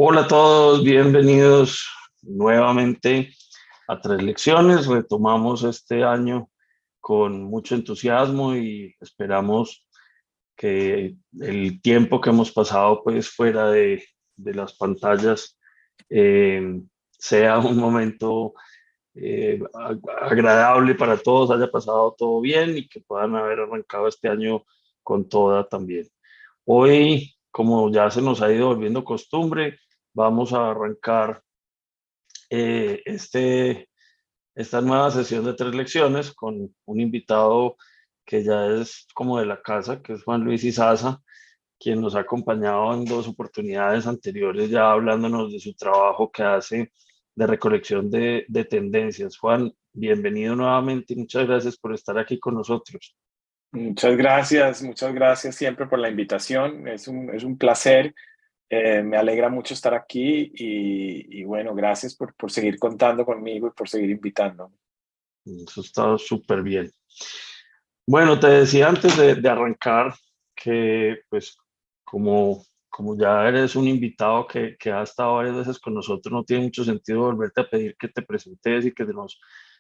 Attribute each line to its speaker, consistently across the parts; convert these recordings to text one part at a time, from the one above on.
Speaker 1: Hola a todos, bienvenidos nuevamente a Tres Lecciones. Retomamos este año con mucho entusiasmo y esperamos que el tiempo que hemos pasado pues fuera de las pantallas eh, sea un momento agradable para todos, haya pasado todo bien y que puedan haber arrancado este año con toda también. Hoy, como ya se nos ha ido volviendo costumbre, vamos a arrancar eh, este, esta nueva sesión de tres lecciones con un invitado que ya es como de la casa, que es Juan Luis Izaza, quien nos ha acompañado en dos oportunidades anteriores, ya hablándonos de su trabajo que hace de recolección de tendencias. Juan, bienvenido nuevamente y muchas gracias por estar aquí con nosotros.
Speaker 2: Muchas gracias siempre por la invitación. Es un placer. Me alegra mucho estar aquí y bueno, gracias por seguir contando conmigo y por seguir invitándome.
Speaker 1: Eso está súper bien. Bueno, te decía antes de arrancar que, pues, como ya eres un invitado que ha estado varias veces con nosotros, no tiene mucho sentido volverte a pedir que te presentes y que nos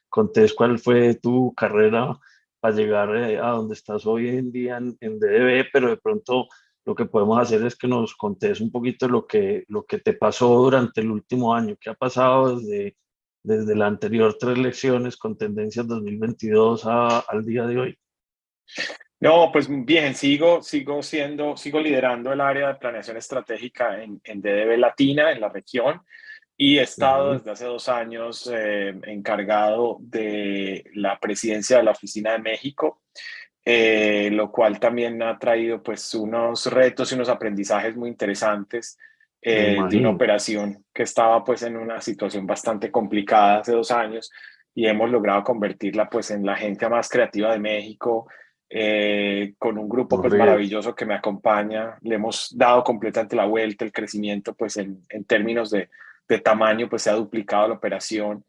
Speaker 1: contes cuál fue tu carrera para llegar a donde estás hoy en día en DDB, pero de pronto lo que podemos hacer es que nos contes un poquito lo que te pasó durante el último año, qué ha pasado desde la anterior tres lecciones con tendencias 2022 al día de hoy.
Speaker 2: No, pues bien, sigo liderando el área de planeación estratégica en DDB Latina, en la región, y he estado
Speaker 1: Ujú.
Speaker 2: desde hace 2 años encargado de la presidencia de la Oficina de México, lo cual también ha traído pues unos retos y unos aprendizajes muy interesantes
Speaker 1: Me
Speaker 2: de una
Speaker 1: imagino.
Speaker 2: operación que estaba pues en una situación bastante complicada hace 2 años y hemos logrado convertirla pues en la agencia más creativa de México, con un grupo
Speaker 1: No
Speaker 2: pues
Speaker 1: fregues.
Speaker 2: maravilloso que me acompaña. Le hemos dado completamente la vuelta, el crecimiento pues en términos de tamaño pues se ha duplicado la operación.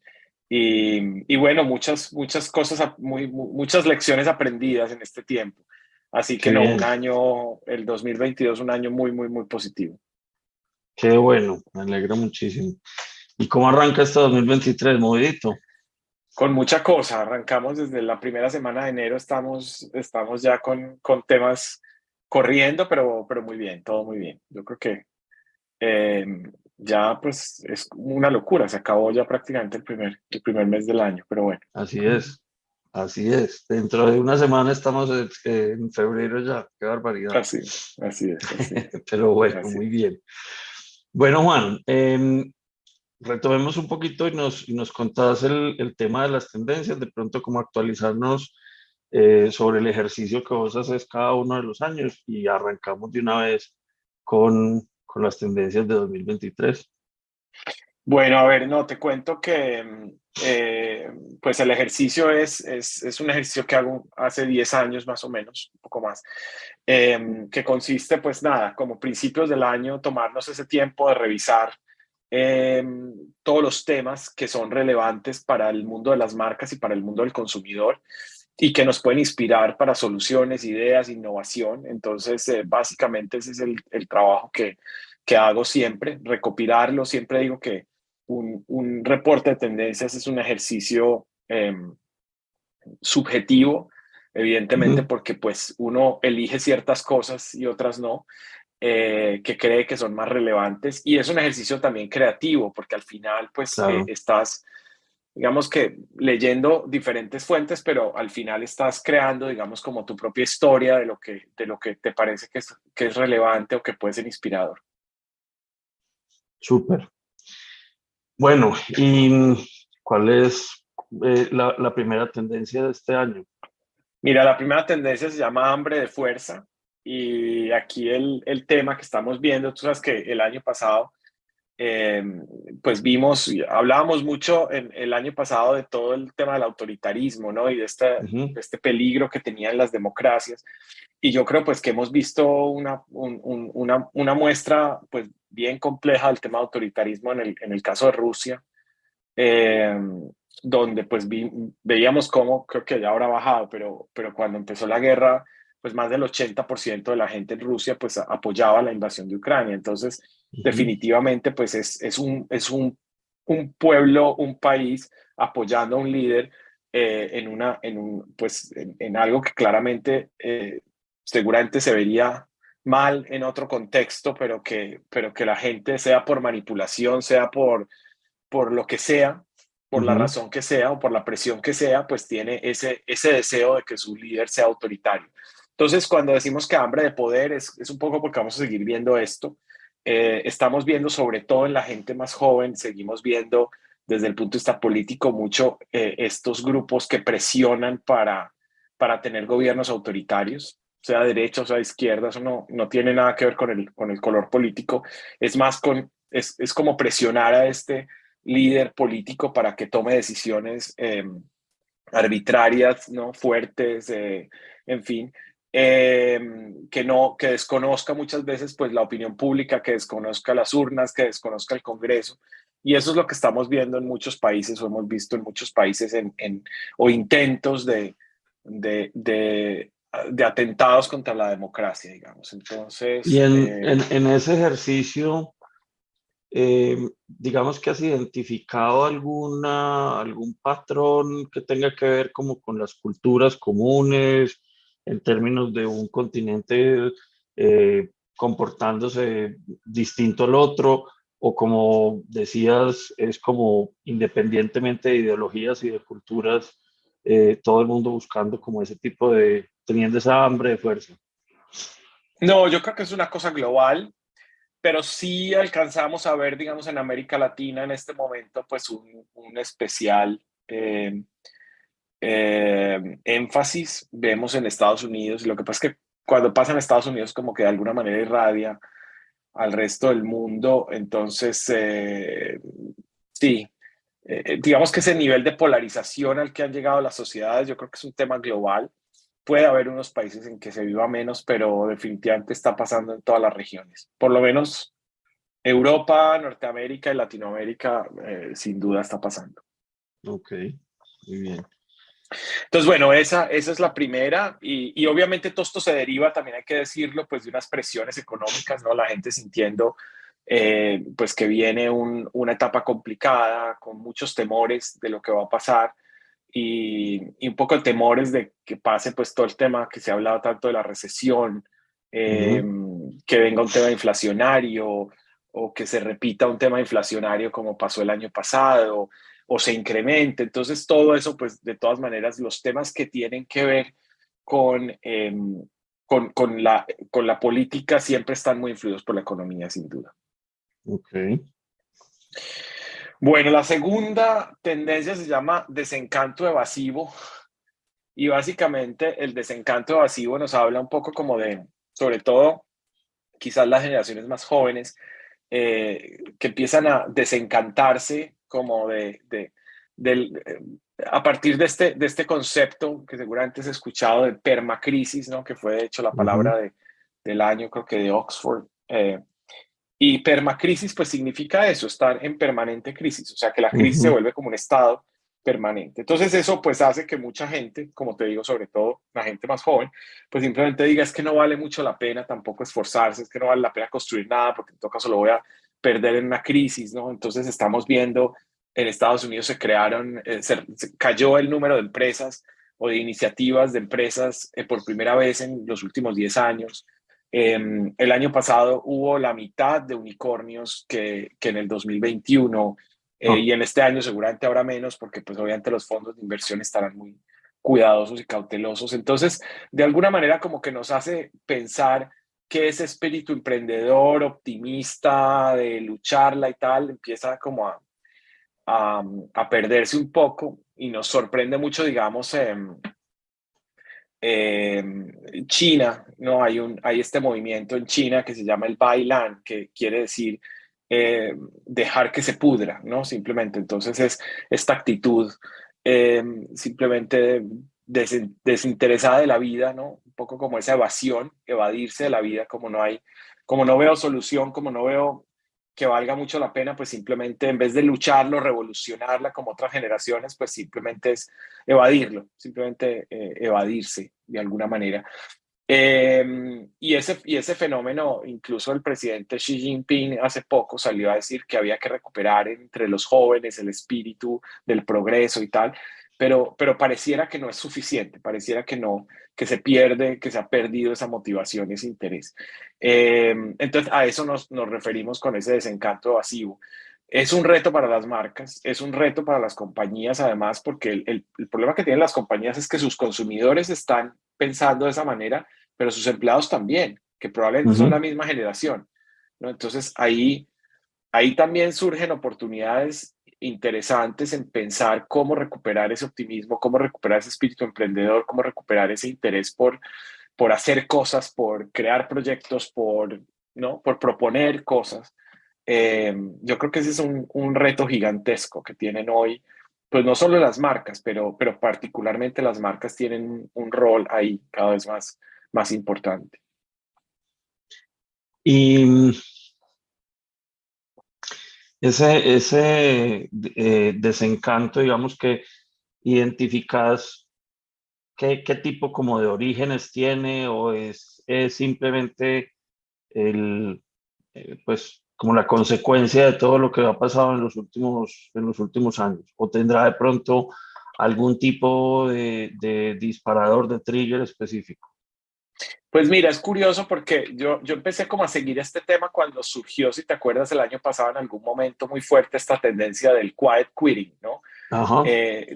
Speaker 2: Y bueno, muchas cosas, muchas lecciones aprendidas en este tiempo. Así que
Speaker 1: Qué
Speaker 2: no, un
Speaker 1: bien,
Speaker 2: año, el 2022, un año muy positivo.
Speaker 1: qué bueno, me alegra muchísimo. ¿Y cómo arranca este 2023, movidito?
Speaker 2: Con mucha cosa, arrancamos desde la primera semana de enero, estamos ya con temas corriendo, pero muy bien, todo muy bien. Yo creo que eh, ya pues es una locura, se acabó ya prácticamente el primer mes del año, pero bueno.
Speaker 1: Así es, así es. Dentro de una semana estamos en febrero ya, qué barbaridad.
Speaker 2: Así, así es,
Speaker 1: Pero bueno,
Speaker 2: así
Speaker 1: muy
Speaker 2: es.
Speaker 1: bien. Bueno, Juan, retomemos un poquito y nos contás el tema de las tendencias, de pronto cómo actualizarnos sobre el ejercicio que vos haces cada uno de los años y arrancamos de una vez con las tendencias de 2023.
Speaker 2: Bueno, a ver, no, te cuento que pues el ejercicio es un ejercicio que hago hace 10 años más o menos, un poco más, que consiste pues nada, como principios del año, tomarnos ese tiempo de revisar eh, todos los temas que son relevantes para el mundo de las marcas y para el mundo del consumidor y que nos pueden inspirar para soluciones, ideas, innovación. Entonces, básicamente ese es el trabajo que hago siempre, recopilarlo. Siempre digo que un reporte de tendencias es un ejercicio subjetivo, evidentemente
Speaker 1: Ujú.
Speaker 2: porque pues uno elige ciertas cosas y otras no, que cree que son más relevantes. Y es un ejercicio también creativo, porque al final pues
Speaker 1: Claro,
Speaker 2: estás, digamos que leyendo diferentes fuentes, pero al final estás creando, digamos, como tu propia historia de lo que te parece que es relevante o que puede ser inspirador.
Speaker 1: súper. Bueno, ¿y cuál es la primera tendencia de este año?
Speaker 2: Mira, la primera tendencia se llama hambre de fuerza y aquí el tema que estamos viendo, tú sabes que el año pasado, eh, pues hablábamos mucho en el año pasado de todo el tema del autoritarismo, ¿no? Y de
Speaker 1: Ujú.
Speaker 2: este peligro que tenían las democracias. Y yo creo pues que hemos visto una muestra pues bien compleja del tema de autoritarismo en el caso de Rusia, eh, donde pues veíamos cómo, creo que ya ahora ha bajado, pero cuando empezó la guerra pues más del 80% de la gente en Rusia pues apoyaba la invasión de Ucrania. Entonces,
Speaker 1: Ujú.
Speaker 2: definitivamente pues un pueblo, un país apoyando a un líder en algo que claramente seguramente se vería mal en otro contexto, pero que la gente, sea por manipulación, sea por lo que sea, por la
Speaker 1: Ujú.
Speaker 2: razón que sea o por la presión que sea, pues tiene ese deseo de que su líder sea autoritario. Entonces, cuando decimos que hambre de poder es un poco porque vamos a seguir viendo esto. Estamos viendo sobre todo en la gente más joven, seguimos viendo desde el punto de vista político mucho estos grupos que presionan para tener gobiernos autoritarios, sea derecha o sea izquierda, eso no tiene nada que ver con el color político, es más es como presionar a este líder político para que tome decisiones arbitrarias, ¿no? Fuertes, en fin, eh, que desconozca muchas veces pues la opinión pública, que desconozca las urnas, que desconozca el Congreso. Y eso es lo que estamos viendo en muchos países o hemos visto en muchos países o intentos de atentados contra la democracia, digamos.
Speaker 1: Y
Speaker 2: Entonces,
Speaker 1: en ese ejercicio, digamos que has identificado algún patrón que tenga que ver como con las culturas comunes en términos de un continente comportándose distinto al otro, o como decías, es como independientemente de ideologías y de culturas, todo el mundo buscando como ese tipo de, teniendo esa hambre de fuerza.
Speaker 2: no, yo creo que es una cosa global, pero sí alcanzamos a ver, digamos, en América Latina en este momento, pues un especial énfasis. Vemos en Estados Unidos, y lo que pasa es que cuando pasa en Estados Unidos como que de alguna manera irradia al resto del mundo, entonces sí, digamos que ese nivel de polarización al que han llegado las sociedades, yo creo que es un tema global. Puede haber unos países en que se viva menos, pero definitivamente está pasando en todas las regiones. Por lo menos Europa, Norteamérica y Latinoamérica, sin duda está pasando.
Speaker 1: Ok, muy bien.
Speaker 2: Entonces, bueno, esa es la primera y obviamente todo esto se deriva, también hay que decirlo, pues de unas presiones económicas, ¿no? La gente sintiendo pues que viene una etapa complicada, con muchos temores de lo que va a pasar y un poco de temores de que pase pues todo el tema que se ha hablado tanto de la recesión, eh,
Speaker 1: Ujú.
Speaker 2: que venga un tema inflacionario o que se repita un tema inflacionario como pasó el año pasado o se incremente. Entonces, todo eso, pues de todas maneras, los temas que tienen que ver con, eh, con la política siempre están muy influidos por la economía, sin duda.
Speaker 1: Ok.
Speaker 2: Bueno, la segunda tendencia se llama desencanto evasivo y básicamente el desencanto evasivo nos habla un poco como de, sobre todo, quizás las generaciones más jóvenes, que empiezan a desencantarse como a partir de este concepto que seguramente has escuchado de permacrisis, ¿no? Que fue de hecho la
Speaker 1: Ujú.
Speaker 2: palabra del año, creo que de Oxford. Y permacrisis pues significa eso, estar en permanente crisis, o sea que la crisis se
Speaker 1: Ujú.
Speaker 2: vuelve como un estado permanente. Entonces eso pues hace que mucha gente, como te digo, sobre todo la gente más joven, pues simplemente diga es que no vale mucho la pena tampoco esforzarse, es que no vale la pena construir nada porque en todo caso lo voy a perder en una crisis, ¿no? Entonces estamos viendo en Estados Unidos se cayó el número de empresas o de iniciativas de empresas por primera vez en los últimos 10 años. El año pasado hubo la mitad de unicornios que en el 2021
Speaker 1: Ah,
Speaker 2: y en este año seguramente habrá menos porque pues obviamente los fondos de inversión estarán muy cuidadosos y cautelosos. Entonces, de alguna manera como que nos hace pensar que ese espíritu emprendedor, optimista, de lucharla y tal, empieza como a perderse un poco y nos sorprende mucho, digamos, eh, China, ¿no? Hay este movimiento en China que se llama el Bailan, que quiere decir dejar que se pudra, ¿no? Simplemente, entonces es esta actitud eh, simplemente desinteresada de la vida, ¿no? Un poco como esa evasión, evadirse de la vida, como no veo solución, como no veo que valga mucho la pena, pues simplemente en vez de lucharlo, revolucionarla como otras generaciones, pues simplemente es evadirlo, simplemente evadirse de alguna manera. Y ese fenómeno, incluso el presidente Xi Jinping hace poco salió a decir que había que recuperar entre los jóvenes el espíritu del progreso y tal, pero pareciera que no es suficiente, pareciera que no, que se pierde, que se ha perdido esa motivación, ese interés. Entonces, a eso nos referimos con ese desencanto evasivo. Es un reto para las marcas, es un reto para las compañías, además, porque el problema que tienen las compañías es que sus consumidores están pensando de esa manera, pero sus empleados también, que probablemente son la
Speaker 1: Ujú.
Speaker 2: misma generación, ¿no? Entonces ahí también surgen oportunidades interesantes en pensar cómo recuperar ese optimismo, cómo recuperar ese espíritu emprendedor, cómo recuperar ese interés por hacer cosas, por crear proyectos, ¿no? Por proponer cosas. Yo creo que ese es un reto gigantesco que tienen hoy, pues no solo las marcas, pero particularmente las marcas tienen un rol ahí cada vez más importante.
Speaker 1: Y ese desencanto, digamos que identificas qué tipo como de orígenes tiene o es simplemente pues como la consecuencia de todo lo que ha pasado en los últimos años, o tendrá de pronto algún tipo de disparador de trigger específico.
Speaker 2: Pues mira, es curioso porque yo empecé como a seguir este tema cuando surgió, si te acuerdas, el año pasado en algún momento muy fuerte esta tendencia del quiet quitting, ¿no?
Speaker 1: Ajá.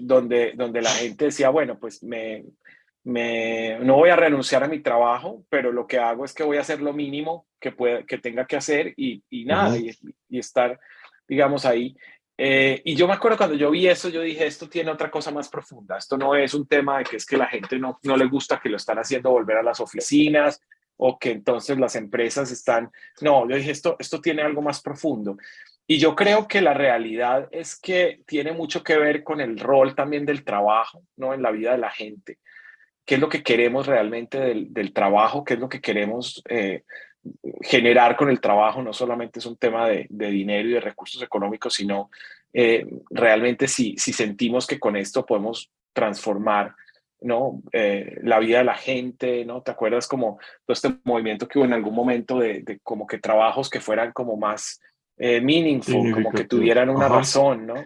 Speaker 2: Donde la gente decía, bueno, pues no voy a renunciar a mi trabajo, pero lo que hago es que voy a hacer lo mínimo que tenga que hacer y nada,
Speaker 1: Ujú.
Speaker 2: y estar, digamos, ahí. Y yo me acuerdo cuando yo vi eso, yo dije, esto tiene otra cosa más profunda. Esto no es un tema de que es que la gente no le gusta que lo están haciendo volver a las oficinas o que entonces las empresas están... No, yo dije, esto tiene algo más profundo. Y yo creo que la realidad es que tiene mucho que ver con el rol también del trabajo, ¿no? En la vida de la gente. ¿Qué es lo que queremos realmente del trabajo? ¿Qué es lo que queremos generar con el trabajo? No solamente es un tema de dinero y de recursos económicos, sino realmente si sentimos que con esto podemos transformar, ¿no? La vida de la gente, ¿no? ¿Te acuerdas como todo este movimiento que hubo en algún momento de como que trabajos que fueran como más meaningful, como que
Speaker 1: Significativos.
Speaker 2: tuvieran una
Speaker 1: Ajá.
Speaker 2: razón, ¿no?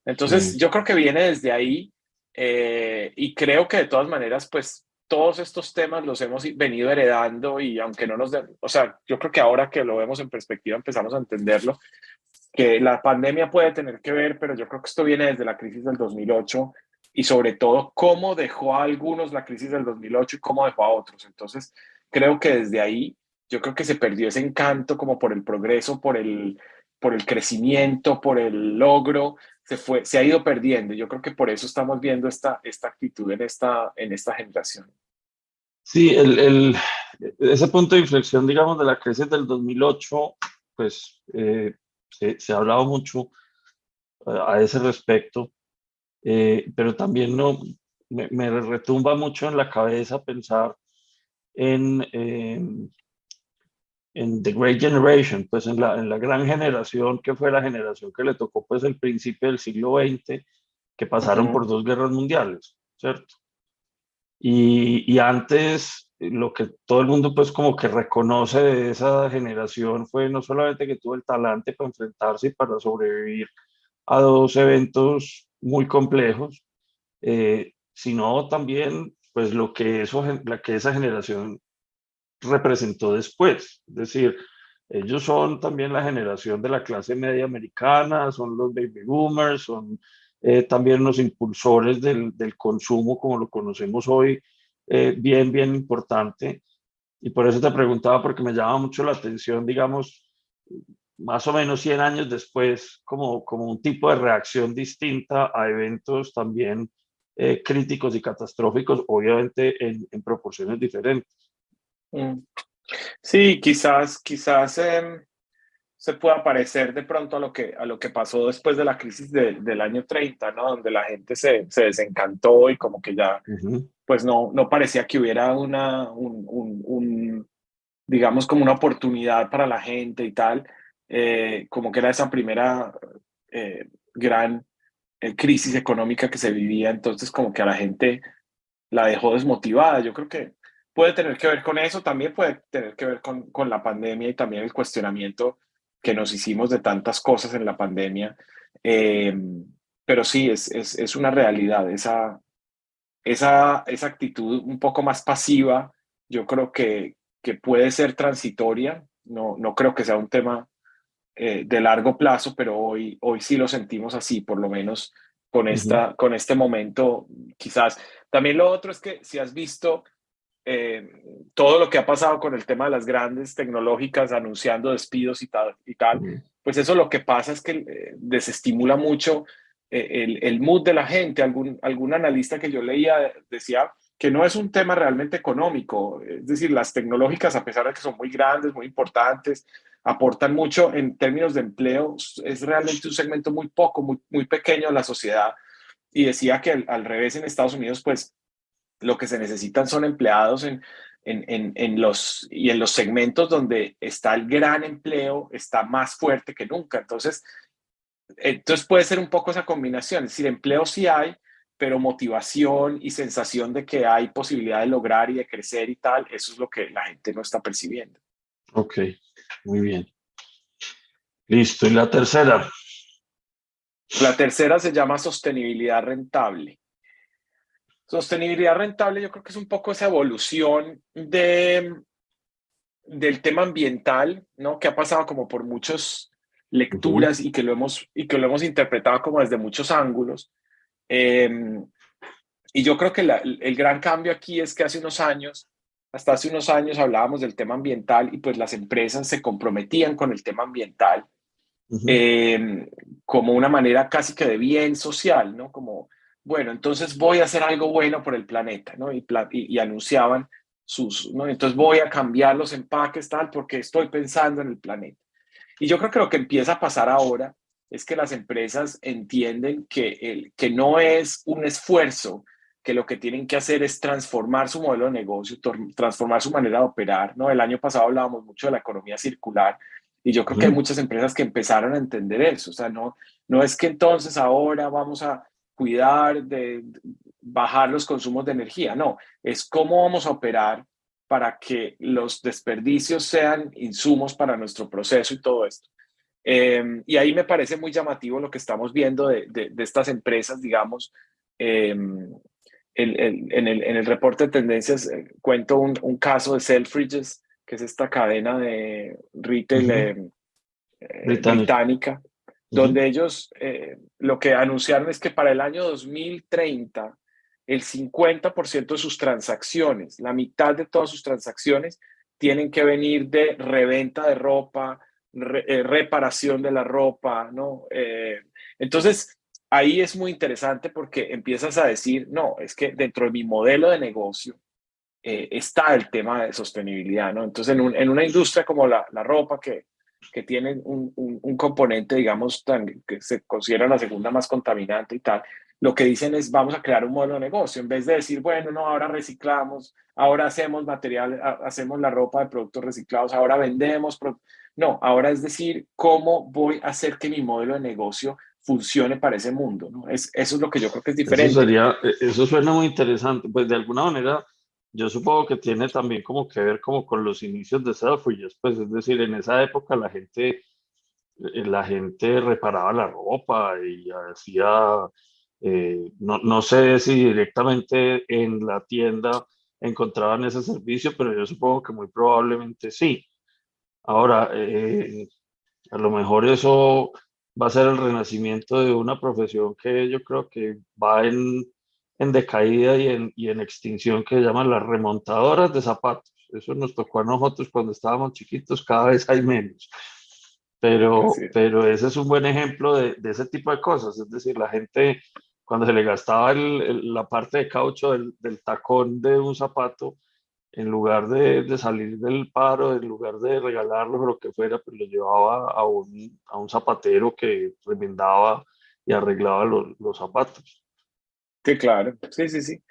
Speaker 2: Entonces,
Speaker 1: Sí.
Speaker 2: yo creo que viene desde ahí y creo que de todas maneras, pues todos estos temas los hemos venido heredando y aunque no nos den, o sea, yo creo que ahora que lo vemos en perspectiva empezamos a entenderlo, que la pandemia puede tener que ver, pero yo creo que esto viene desde la crisis del 2008 y sobre todo cómo dejó a algunos la crisis del 2008 y cómo dejó a otros. Entonces, creo que desde ahí yo creo que se perdió ese encanto como por el progreso, por el crecimiento, por el logro, se ha ido perdiendo. Yo creo que por eso estamos viendo esta actitud en esta generación.
Speaker 1: Sí, ese punto de inflexión, digamos, de la crisis del 2008, pues se ha hablado mucho a ese respecto, pero también no, me retumba mucho en la cabeza pensar en, en The Great Generation, pues en la gran generación que fue la generación que le tocó pues el principio del siglo XX, que pasaron por
Speaker 2: Ujú.
Speaker 1: dos guerras mundiales, ¿cierto? Y antes lo que todo el mundo pues como que reconoce de esa generación fue no solamente que tuvo el talante para enfrentarse y para sobrevivir a dos eventos muy complejos, sino también pues lo que, la que esa generación representó después. Es decir, ellos son también la generación de la clase media americana, son los baby boomers, son también los impulsores del consumo como lo conocemos hoy, bien importante. Y por eso te preguntaba, porque me llama mucho la atención, digamos, más o menos 100 años después, como un tipo de reacción distinta a eventos también críticos y catastróficos, obviamente en proporciones diferentes.
Speaker 2: Mm. Sí, quizás se pueda parecer de pronto a lo que pasó después de la crisis del año 30, ¿no? Donde la gente se desencantó y como que ya,
Speaker 1: Ujú.
Speaker 2: pues no parecía que hubiera digamos, como una oportunidad para la gente y tal, como que era esa primera gran crisis económica que se vivía, entonces como que a la gente la dejó desmotivada. Yo creo que puede tener que ver con eso, también puede tener que ver con la pandemia y también el cuestionamiento que nos hicimos de tantas cosas en la pandemia. Eh, pero sí, es una realidad, esa actitud un poco más pasiva, yo creo que puede ser transitoria, no creo que sea un tema de largo plazo, pero hoy sí lo sentimos así, por lo menos
Speaker 1: Ujú,
Speaker 2: con este momento, quizás. También lo otro es que si has visto eh, todo lo que ha pasado con el tema de las grandes tecnológicas anunciando despidos y tal,
Speaker 1: ujú,
Speaker 2: pues eso lo que pasa es que desestimula mucho el mood de la gente. Algún analista que yo leía decía que no es un tema realmente económico, es decir, las tecnológicas, a pesar de que son muy grandes, muy importantes, aportan mucho en términos de empleo, es realmente un segmento muy pequeño de la sociedad. Y decía que al revés en Estados Unidos, pues lo que se necesitan son empleados y en los segmentos donde está el gran empleo, está más fuerte que nunca. Entonces puede ser un poco esa combinación, es decir, empleo sí hay, pero motivación y sensación de que hay posibilidad de lograr y de crecer y tal, eso es lo que la gente no está percibiendo.
Speaker 1: ok, muy bien. Listo. Y la tercera.
Speaker 2: La tercera se llama sostenibilidad rentable. Sostenibilidad rentable yo creo que es un poco esa evolución del tema ambiental, ¿no? Que ha pasado como por muchas
Speaker 1: Ujú,
Speaker 2: lecturas y que lo hemos interpretado como desde muchos ángulos. Eh, y yo creo que el gran cambio aquí es que hasta hace unos años hablábamos del tema ambiental y pues las empresas se comprometían con el tema ambiental
Speaker 1: ujú,
Speaker 2: eh, como una manera casi que de bien social, ¿no? Como, bueno, entonces voy a hacer algo bueno por el planeta, ¿no? Y anunciaban ¿no? Entonces voy a cambiar los empaques tal porque estoy pensando en el planeta. Y yo creo que lo que empieza a pasar ahora es que las empresas entienden que no es un esfuerzo, que lo que tienen que hacer es transformar su modelo de negocio, transformar su manera de operar, ¿no? El año pasado hablábamos mucho de la economía circular y yo creo que hay
Speaker 1: ujú.
Speaker 2: muchas empresas que empezaron a entender eso. O sea, no es que entonces ahora vamos a cuidar de bajar los consumos de energía, no, es cómo vamos a operar para que los desperdicios sean insumos para nuestro proceso y todo esto. Y ahí me parece muy llamativo lo que estamos viendo de estas empresas, digamos. eh, en el reporte de tendencias cuento un caso de Selfridges, que es esta cadena de retail
Speaker 1: Ujú, británico.
Speaker 2: británica,
Speaker 1: Ujú,
Speaker 2: donde ellos lo que anunciaron es que para el año 2030 el 50% de sus transacciones, la mitad de todas sus transacciones, tienen que venir de reventa de ropa, reparación de la ropa, ¿no? Entonces, ahí es muy interesante porque empiezas a decir, no, es que dentro de mi modelo de negocio está el tema de sostenibilidad, ¿no? Entonces, en una industria como la ropa, que tiene un componente, digamos, que se considera la segunda más contaminante y tal, lo que dicen es, vamos a crear un modelo de negocio, en vez de decir, bueno, no, ahora reciclamos, ahora hacemos material, hacemos la ropa de productos reciclados, ahora vendemos, no, ahora es decir, ¿cómo voy a hacer que mi modelo de negocio funcione para ese mundo? ¿No? Eso es lo que yo creo que es
Speaker 1: Eso
Speaker 2: diferente.
Speaker 1: sería, eso suena muy interesante. Pues de alguna manera, yo supongo que tiene también como que ver como con los inicios de Selfridges, pues es decir, en esa época la gente reparaba la ropa y hacía, no sé si directamente en la tienda encontraban ese servicio, pero yo supongo que muy probablemente sí. Ahora, a lo mejor eso va a ser el renacimiento de una profesión que yo creo que va en decaída y en extinción, que llaman las remontadoras de zapatos. Eso nos tocó a nosotros cuando estábamos chiquitos, cada vez hay menos.
Speaker 2: Así es.
Speaker 1: Pero ese es un buen ejemplo de ese tipo de cosas. Es decir, la gente, cuando se le gastaba la parte de caucho del tacón de un zapato, en lugar de salir del paro, en lugar de regalarlo o lo que fuera, pues lo llevaba a un zapatero que remendaba y arreglaba los zapatos.
Speaker 2: Sí, claro. Sí, sí, sí.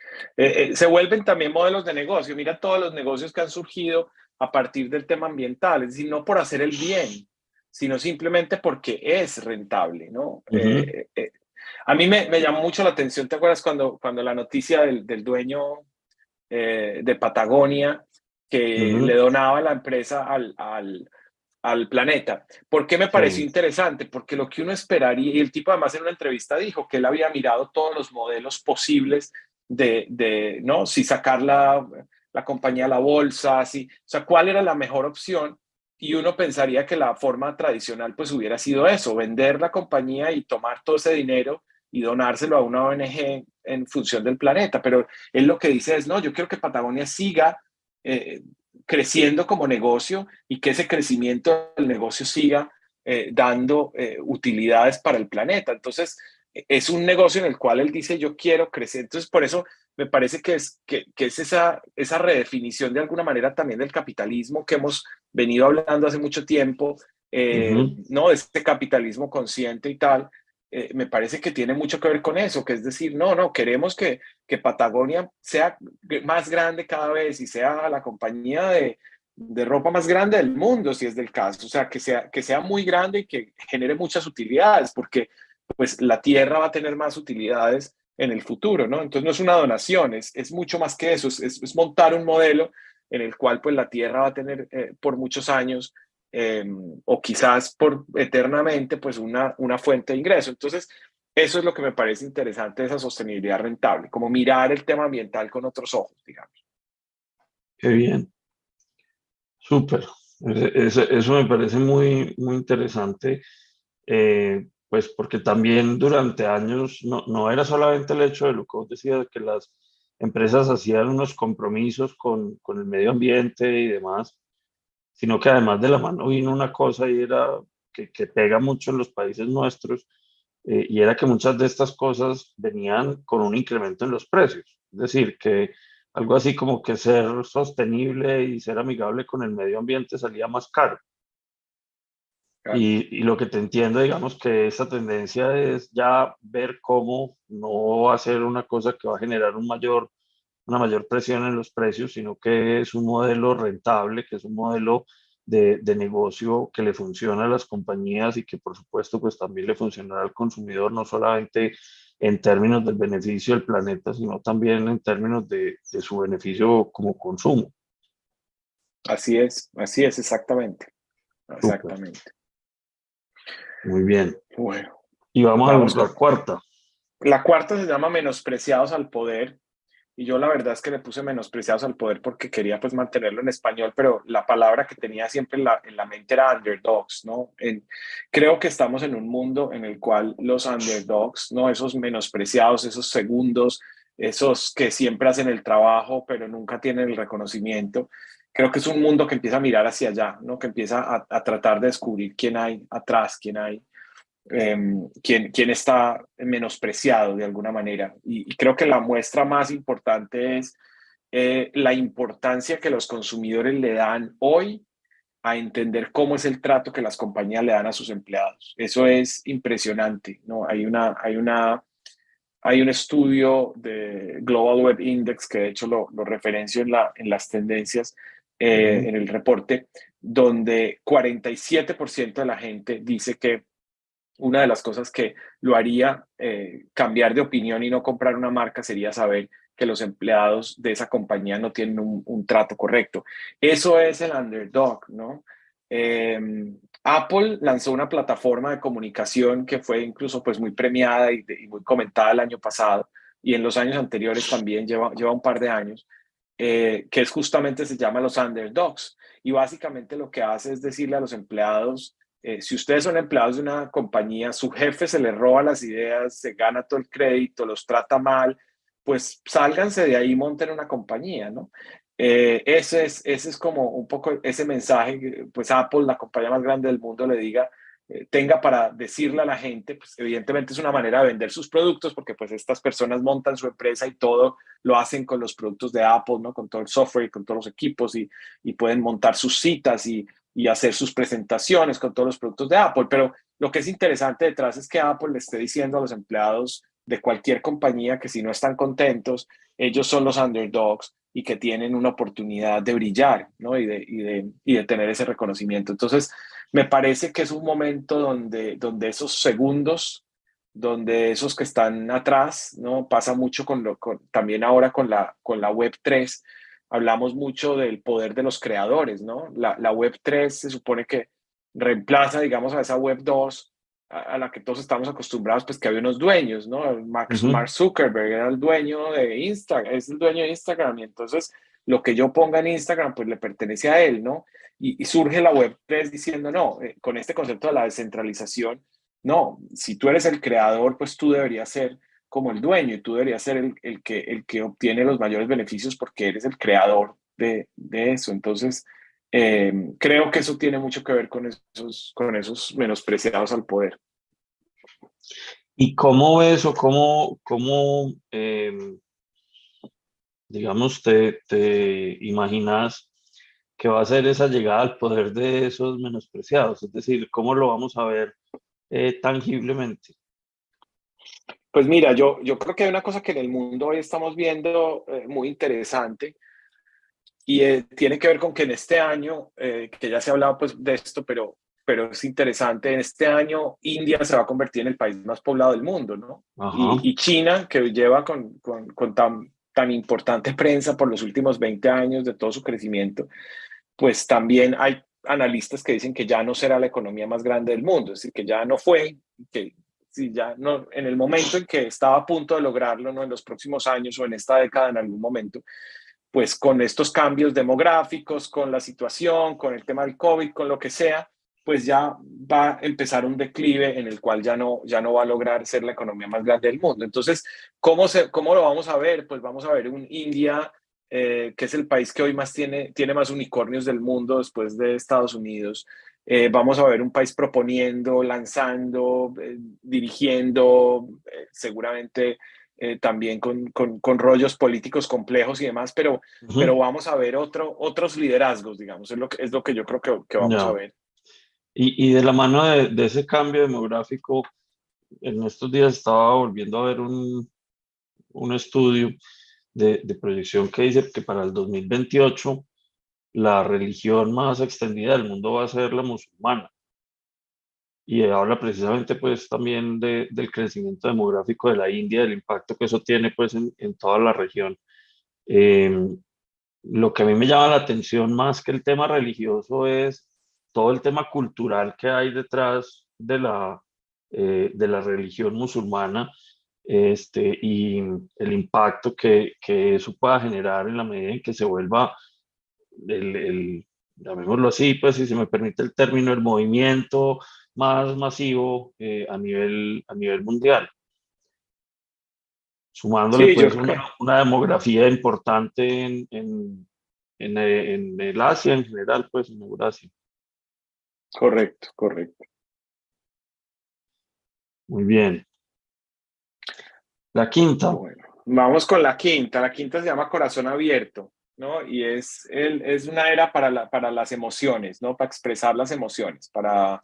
Speaker 2: Se vuelven también modelos de negocio. Mira todos los negocios que han surgido a partir del tema ambiental. Es decir, no por hacer el bien, sino simplemente porque es rentable, ¿no?
Speaker 1: Ujú,
Speaker 2: A mí me llamó mucho la atención, ¿te acuerdas cuando la noticia del dueño de Patagonia que le
Speaker 1: Ujú,
Speaker 2: donaba la empresa al planeta. ¿Por qué me pareció
Speaker 1: sí,
Speaker 2: interesante? Porque lo que uno esperaría, y el tipo además en una entrevista dijo que él había mirado todos los modelos posibles ¿no? Si sacar la compañía a la bolsa, si, o sea, cuál era la mejor opción. Y uno pensaría que la forma tradicional pues hubiera sido eso, vender la compañía y tomar todo ese dinero y donárselo a una ONG en función del planeta. Pero él lo que dice es, no, yo quiero que Patagonia siga eh, creciendo como negocio y que ese crecimiento del negocio siga dando utilidades para el planeta. Entonces, es un negocio en el cual él dice, yo quiero crecer. Entonces, por eso me parece que es esa redefinición de alguna manera también del capitalismo que hemos venido hablando hace mucho tiempo,
Speaker 1: ujú,
Speaker 2: ¿no? De este capitalismo consciente y tal. Me parece que tiene mucho que ver con eso, que es decir, no, no, queremos que Patagonia sea más grande cada vez y sea la compañía de ropa más grande del mundo, si es del caso. O sea, que sea muy grande y que genere muchas utilidades, porque pues la tierra va a tener más utilidades en el futuro, ¿no? Entonces no es una donación, es mucho más que eso, es montar un modelo en el cual pues la tierra va a tener por muchos años eh, o quizás por eternamente pues una fuente de ingreso. Entonces, eso es lo que me parece interesante de esa sostenibilidad rentable, como mirar el tema ambiental con otros ojos, digamos.
Speaker 1: qué bien, súper. Eso me parece muy, muy interesante, pues porque también durante años no era solamente el hecho de lo que vos decías, de que las empresas hacían unos compromisos con el medio ambiente y demás, sino que además de la mano vino una cosa y era que pega mucho en los países nuestros, y era que muchas de estas cosas venían con un incremento en los precios. Es decir, que algo así como que ser sostenible y ser amigable con el medio ambiente salía más caro.
Speaker 2: Claro.
Speaker 1: Y lo que te entiendo, digamos que esa tendencia es ya ver cómo no va a ser una cosa que va a generar una mayor presión en los precios, sino que es un modelo rentable, que es un modelo de negocio que le funciona a las compañías y que por supuesto pues también le funcionará al consumidor, no solamente en términos del beneficio del planeta, sino también en términos de su beneficio como consumo.
Speaker 2: Así es, exactamente.
Speaker 1: Súper,
Speaker 2: Exactamente.
Speaker 1: muy bien.
Speaker 2: Bueno,
Speaker 1: Y vamos a
Speaker 2: vamos
Speaker 1: la
Speaker 2: con...
Speaker 1: cuarta.
Speaker 2: La cuarta se llama Menospreciados al Poder. Y yo la verdad es que le puse Menospreciados al Poder porque quería pues mantenerlo en español, pero la palabra que tenía siempre en la mente era underdogs, ¿no? Creo que estamos en un mundo en el cual los underdogs, ¿no? Esos menospreciados, esos segundos, esos que siempre hacen el trabajo pero nunca tienen el reconocimiento. Creo que es un mundo que empieza a mirar hacia allá, ¿no? Que empieza a tratar de descubrir quién hay atrás, quién está menospreciado de alguna manera. Y creo que la muestra más importante es la importancia que los consumidores le dan hoy a entender cómo es el trato que las compañías le dan a sus empleados. Eso es impresionante, ¿no? Hay un estudio de Global Web Index que de hecho lo referencio en las tendencias,
Speaker 1: Ujú.
Speaker 2: en el reporte, donde 47% de la gente dice que una de las cosas que lo haría cambiar de opinión y no comprar una marca sería saber que los empleados de esa compañía no tienen un trato correcto. Eso es el underdog, ¿no? Eh, Apple lanzó una plataforma de comunicación que fue incluso pues muy premiada y muy comentada el año pasado y en los años anteriores también lleva un par de años, que es justamente se llama los underdogs. Y básicamente lo que hace es decirle a los empleados, si ustedes son empleados de una compañía, su jefe se les roba las ideas, se gana todo el crédito, los trata mal, pues sálganse de ahí y monten una compañía, ¿no? Ese es como un poco ese mensaje que pues Apple, la compañía más grande del mundo, le diga, tenga para decirle a la gente, pues evidentemente es una manera de vender sus productos porque pues estas personas montan su empresa y todo lo hacen con los productos de Apple, ¿no? Con todo el software y con todos los equipos y pueden montar sus citas y hacer sus presentaciones con todos los productos de Apple. Pero lo que es interesante detrás es que Apple le esté diciendo a los empleados de cualquier compañía que si no están contentos, ellos son los underdogs y que tienen una oportunidad de brillar, ¿no? Y de tener ese reconocimiento. Entonces, me parece que es un momento donde esos segundos donde esos que están atrás, ¿no? Pasa mucho también ahora con la Web3, hablamos mucho del poder de los creadores, ¿no? La Web3 se supone que reemplaza, digamos, a esa Web2 a la que todos estamos acostumbrados, pues que había unos dueños, ¿no?
Speaker 1: Ujú.
Speaker 2: Mark Zuckerberg era el dueño de Instagram, es el dueño de Instagram, y entonces lo que yo ponga en Instagram, pues le pertenece a él, ¿no? Y surge la Web3 diciendo, no, con este concepto de la descentralización, no, si tú eres el creador, pues tú deberías ser como el dueño y tú deberías ser el que obtiene los mayores beneficios porque eres el creador de eso. Entonces, creo que eso tiene mucho que ver con esos menospreciados al poder.
Speaker 1: ¿Y cómo ves o digamos, te imaginas que va a ser esa llegada al poder de esos menospreciados? Es decir, ¿cómo lo vamos a ver tangiblemente?
Speaker 2: Pues mira, yo creo que hay una cosa que en el mundo hoy estamos viendo muy interesante y tiene que ver con que en este año, que ya se ha hablado pues de esto, pero es interesante, en este año India se va a convertir en el país más poblado del mundo, ¿no?
Speaker 1: Ajá.
Speaker 2: Y China, que lleva con tan importante prensa por los últimos 20 años de todo su crecimiento, pues también hay analistas que dicen que ya no será la economía más grande del mundo, es decir, que ya no fue, que si ya no, en el momento en que estaba a punto de lograrlo, ¿no? En los próximos años o en esta década en algún momento, pues con estos cambios demográficos, con la situación, con el tema del COVID, con lo que sea, pues ya va a empezar un declive en el cual ya no va a lograr ser la economía más grande del mundo. Entonces, ¿cómo lo vamos a ver? Pues vamos a ver un India, que es el país que hoy más tiene más unicornios del mundo después de Estados Unidos. Vamos a ver un país proponiendo, lanzando, dirigiendo, seguramente también con rollos políticos complejos y demás, pero
Speaker 1: Ujú.
Speaker 2: vamos a ver otros liderazgos, digamos, es lo que yo creo que vamos a
Speaker 1: Ya.
Speaker 2: ver.
Speaker 1: Y de la mano de ese cambio demográfico, en estos días estaba volviendo a ver un estudio de proyección que dice que para el 2028 la religión más extendida del mundo va a ser la musulmana. Y habla precisamente pues también del crecimiento demográfico de la India, del impacto que eso tiene pues en toda la región. Eh, lo que a mí me llama la atención más que el tema religioso es todo el tema cultural que hay detrás de la religión musulmana, y el impacto que eso pueda generar en la medida en que se vuelva llamémoslo así, pues si se me permite el término, el movimiento más masivo a nivel mundial, sumándole
Speaker 2: Sí, yo
Speaker 1: pues
Speaker 2: creo que
Speaker 1: una demografía importante en el Asia en general, pues en Eurasia.
Speaker 2: correcto, correcto.
Speaker 1: Muy bien. La quinta.
Speaker 2: Bueno, vamos con la quinta. La quinta se llama Corazón Abierto, ¿no? Y es una era para las emociones, ¿no? Para expresar las emociones, para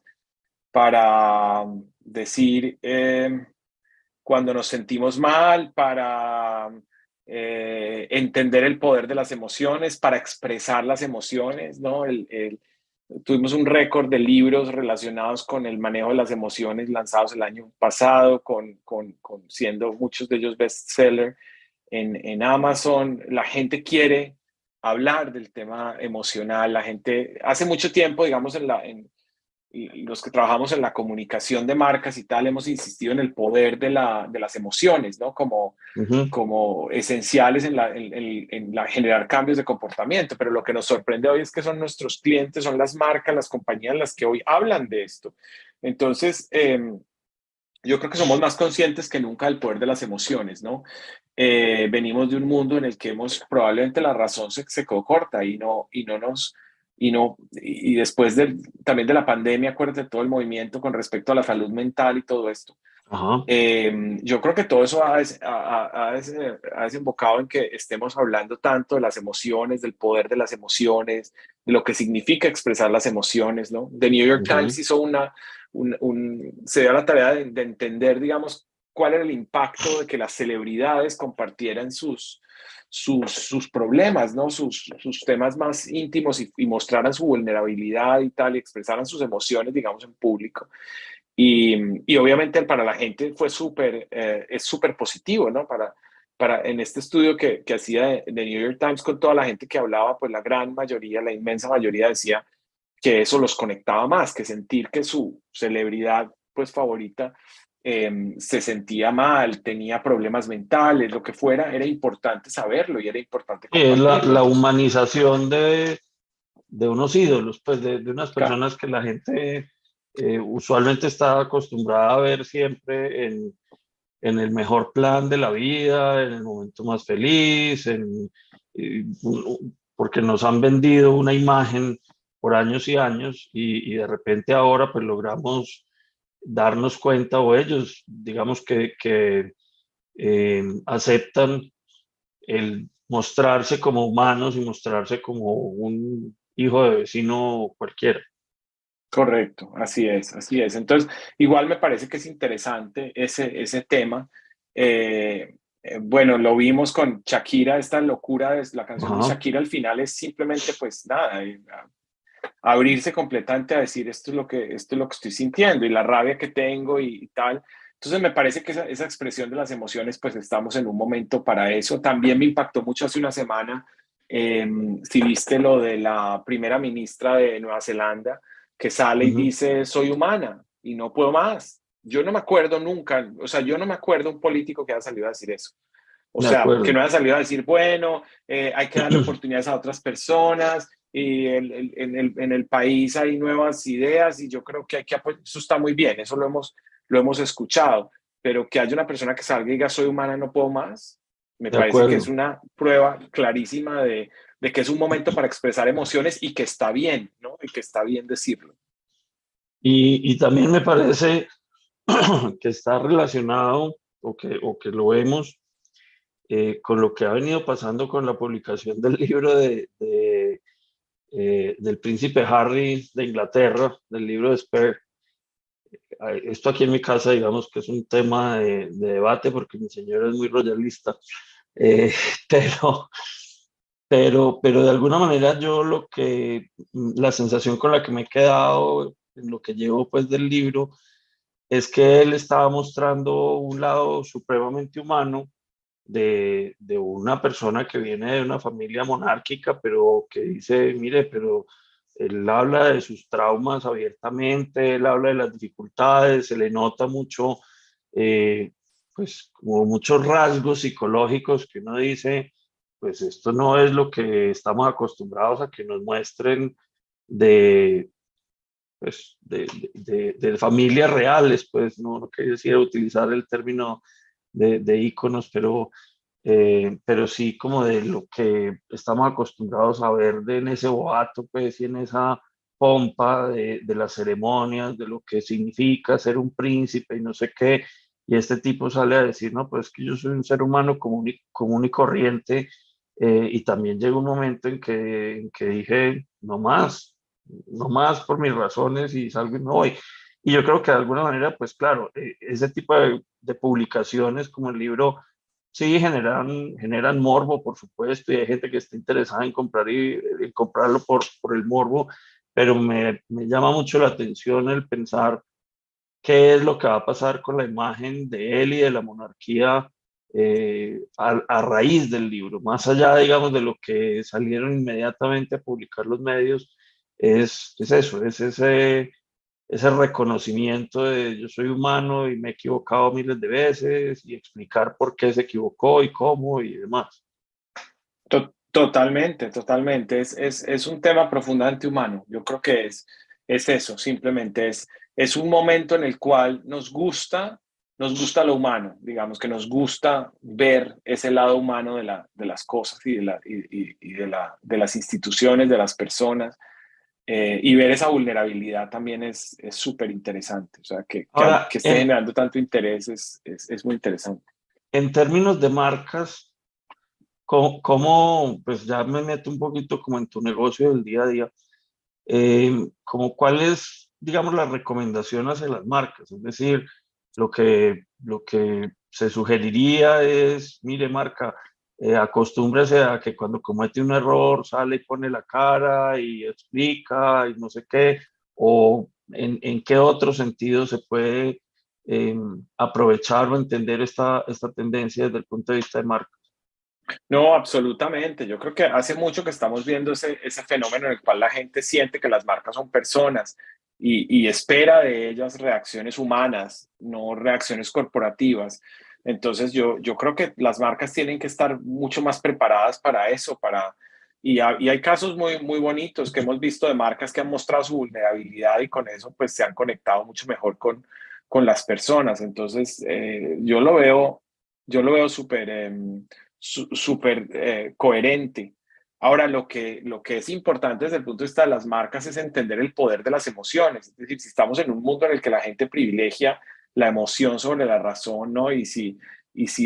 Speaker 2: decir cuando nos sentimos mal, para entender el poder de las emociones, para expresar las emociones, ¿no? Tuvimos un récord de libros relacionados con el manejo de las emociones lanzados el año pasado, siendo muchos de ellos bestseller en Amazon. La gente quiere hablar del tema emocional. La gente, hace mucho tiempo, digamos, y los que trabajamos en la comunicación de marcas y tal, hemos insistido en el poder de las emociones, ¿no?
Speaker 1: Ujú.
Speaker 2: Como esenciales en la generar cambios de comportamiento. Pero lo que nos sorprende hoy es que son nuestros clientes, son las marcas, las compañías las que hoy hablan de esto. Entonces, yo creo que somos más conscientes que nunca del poder de las emociones, ¿no? Venimos de un mundo en el que probablemente la razón se quedó corta y después también de la pandemia, acuérdate todo el movimiento con respecto a la salud mental y todo esto.
Speaker 1: Ajá.
Speaker 2: Yo creo que todo eso ha desembocado en que estemos hablando tanto de las emociones, del poder de las emociones, de lo que significa expresar las emociones, ¿no? The New York Times
Speaker 1: Ujú.
Speaker 2: hizo se dio la tarea de entender, digamos, cuál era el impacto de que las celebridades compartieran sus problemas, ¿no? Sus temas más íntimos y mostraran su vulnerabilidad y tal, y expresaran sus emociones, digamos, en público. Y obviamente para la gente fue es súper positivo, ¿no? En este estudio que hacía de New York Times con toda la gente que hablaba, pues la gran mayoría, la inmensa mayoría decía que eso los conectaba más, que sentir que su celebridad pues favorita se sentía mal, tenía problemas mentales, lo que fuera, era importante saberlo y era importante
Speaker 1: Y es
Speaker 2: compartirlo.
Speaker 1: la
Speaker 2: Entonces,
Speaker 1: humanización de unos ídolos, pues de unas
Speaker 2: claro,
Speaker 1: personas que la gente usualmente está acostumbrada a ver siempre en el mejor plan de la vida, en el momento más feliz, eh, porque nos han vendido una imagen por años y años y de repente ahora pues logramos darnos cuenta o ellos, digamos que aceptan el mostrarse como humanos y mostrarse como un hijo de vecino cualquiera.
Speaker 2: correcto, así es, así es. Entonces, igual me parece que es interesante ese tema. Bueno, lo vimos con Shakira, esta locura de la canción de
Speaker 1: Ajá,
Speaker 2: Shakira al final es simplemente, pues nada, abrirse completamente a decir esto es lo que estoy sintiendo y la rabia que tengo y tal. Entonces me parece que esa expresión de las emociones, pues estamos en un momento para eso. También me impactó mucho hace una semana, si viste lo de la primera ministra de Nueva Zelanda, que sale y
Speaker 1: ujú,
Speaker 2: dice, soy humana y no puedo más. Yo no me acuerdo nunca, o sea, yo no me acuerdo un político que haya salido a decir eso. O
Speaker 1: de
Speaker 2: sea, que
Speaker 1: acuerdo.
Speaker 2: no haya salido a decir, bueno, hay que darle oportunidades a otras personas y en el país hay nuevas ideas y yo creo que hay que apoyar. Eso está muy bien, eso lo hemos escuchado, pero que haya una persona que salga y diga, soy humana, no puedo más, me
Speaker 1: De
Speaker 2: parece que es
Speaker 1: acuerdo.
Speaker 2: una prueba clarísima de que es un momento para expresar emociones y que está bien, ¿no? Y que está bien decirlo.
Speaker 1: Y también me parece que está relacionado o que lo vemos con lo que ha venido pasando con la publicación del libro del príncipe Harry de Inglaterra, del libro de Spare. Esto aquí en mi casa, digamos que es un tema de debate porque mi señora es muy royalista, eh, pero, pero de alguna manera yo la sensación con la que me he quedado en lo que llevo pues del libro es que él estaba mostrando un lado supremamente humano de una persona que viene de una familia monárquica, pero que dice, mire, pero él habla de sus traumas abiertamente, él habla de las dificultades, se le nota mucho, eh, pues como muchos rasgos psicológicos que uno dice, pues esto no es lo que estamos acostumbrados a que nos muestren de, pues, de familias reales, pues no quisiera utilizar el término de íconos, pero sí como de lo que estamos acostumbrados a ver en ese boato, pues, y en esa pompa de las ceremonias, de lo que significa ser un príncipe y no sé qué, y este tipo sale a decir, no, pues que yo soy un ser humano común y corriente, y también llega un momento en que dije, no más, no más por mis razones y salgo y me voy. Y yo creo que de alguna manera, pues claro, ese tipo de publicaciones como el libro sí, generan morbo, por supuesto, y hay gente que está interesada en en comprarlo por el morbo, pero me llama mucho la atención el pensar qué es lo que va a pasar con la imagen de él y de la monarquía a raíz del libro. Más allá, digamos, de lo que salieron inmediatamente a publicar los medios, es eso, es ese reconocimiento de yo soy humano y me he equivocado miles de veces y explicar por qué se equivocó y cómo y demás.
Speaker 2: Totalmente, totalmente. Es un tema profundamente humano. Yo creo que es eso, simplemente es un momento en el cual nos gusta lo humano, digamos, que nos gusta ver ese lado humano de las cosas y de las instituciones, de las personas, y ver esa vulnerabilidad también es súper interesante. O sea,
Speaker 1: Ahora,
Speaker 2: que esté generando tanto interés es muy interesante.
Speaker 1: en términos de marcas, pues ya me meto un poquito como en tu negocio del día a día, como cuál es, digamos, la recomendación hacia las marcas, es decir, lo que se sugeriría es, mire, marca, acostúmbrese a que cuando comete un error sale y pone la cara y explica y no sé qué, o en qué otro sentido se puede aprovechar o entender esta tendencia desde el punto de vista de marca?
Speaker 2: No, absolutamente. Yo creo que hace mucho que estamos viendo ese fenómeno en el cual la gente siente que las marcas son personas y espera de ellas reacciones humanas, no reacciones corporativas. Entonces yo creo que las marcas tienen que estar mucho más preparadas para eso, y hay casos muy bonitos que hemos visto de marcas que han mostrado su vulnerabilidad y con eso pues se han conectado mucho mejor con las personas. Entonces yo lo veo súper coherente. Ahora, lo que es importante desde el punto de vista de las marcas es entender el poder de las emociones. Es decir, si estamos en un mundo en el que la gente privilegia la emoción sobre la razón, ¿no? Y si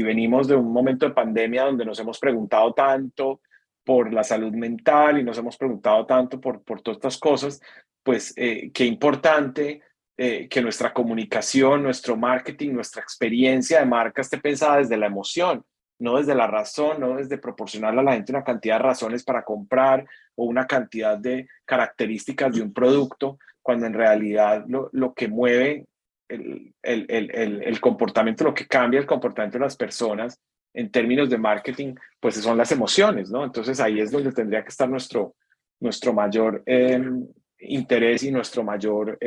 Speaker 2: venimos de un momento de pandemia donde nos hemos preguntado tanto por la salud mental y nos hemos preguntado tanto por todas estas cosas, pues qué importante que nuestra comunicación, nuestro marketing, nuestra experiencia de marca esté pensada desde la emoción, no desde la razón, no desde proporcionarle a la gente una cantidad de razones para comprar o una cantidad de características de un producto, cuando en realidad lo que mueve el comportamiento, lo que cambia el comportamiento de las personas en términos de marketing, pues son las emociones, ¿no? Entonces ahí es donde tendría que estar nuestro mayor interés y nuestro mayor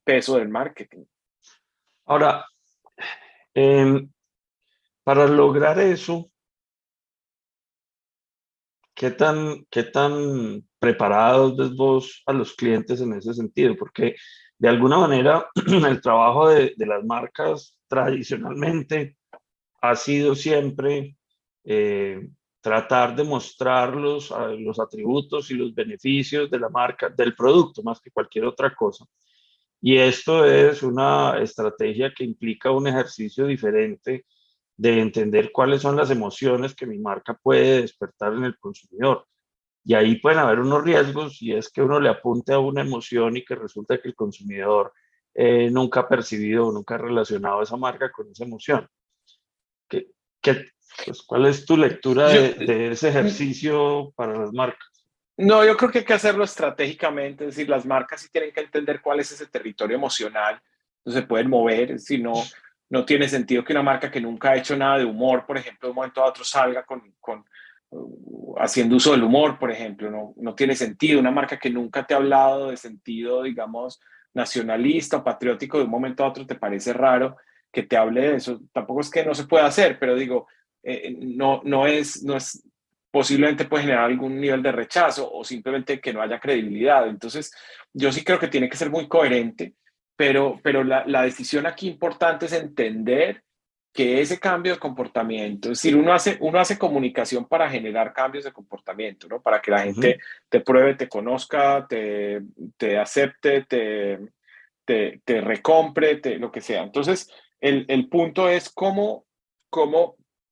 Speaker 2: peso del marketing.
Speaker 1: Ahora, em, para lograr eso, qué tan preparados ves vos a los clientes en ese sentido? Porque de alguna manera el trabajo de las marcas tradicionalmente ha sido siempre eh, tratar de mostrar los atributos y los beneficios de la marca, del producto, más que cualquier otra cosa. Y esto es una estrategia que implica un ejercicio diferente de entender cuáles son las emociones que mi marca puede despertar en el consumidor. Y ahí pueden haber unos riesgos y es que uno le apunte a una emoción y que resulta que el consumidor nunca ha percibido o nunca ha relacionado esa marca con esa emoción. ¿Qué, qué, pues, ¿cuál es tu lectura
Speaker 2: Yo,
Speaker 1: de ese ejercicio para las marcas?
Speaker 2: no, yo creo que hay que hacerlo estratégicamente, es decir, las marcas sí tienen que entender cuál es ese territorio emocional, no se pueden mover, si no, no tiene sentido que una marca que nunca ha hecho nada de humor, por ejemplo, de un momento a otro salga haciendo uso del humor, por ejemplo, no tiene sentido. Una marca que nunca te ha hablado de sentido, digamos, nacionalista o patriótico, de un momento a otro te parece raro que te hable de eso. Tampoco es que no se pueda hacer, pero digo, no es posiblemente puede generar algún nivel de rechazo o simplemente que no haya credibilidad. Entonces, yo sí creo que tiene que ser muy coherente, pero la decisión aquí importante es entender que ese cambio de comportamiento, es decir, uno hace comunicación para generar cambios de comportamiento, ¿no? Para que la gente
Speaker 1: Ujú.
Speaker 2: te pruebe, te conozca, te acepte, te recompre, lo que sea. Entonces, el punto es cómo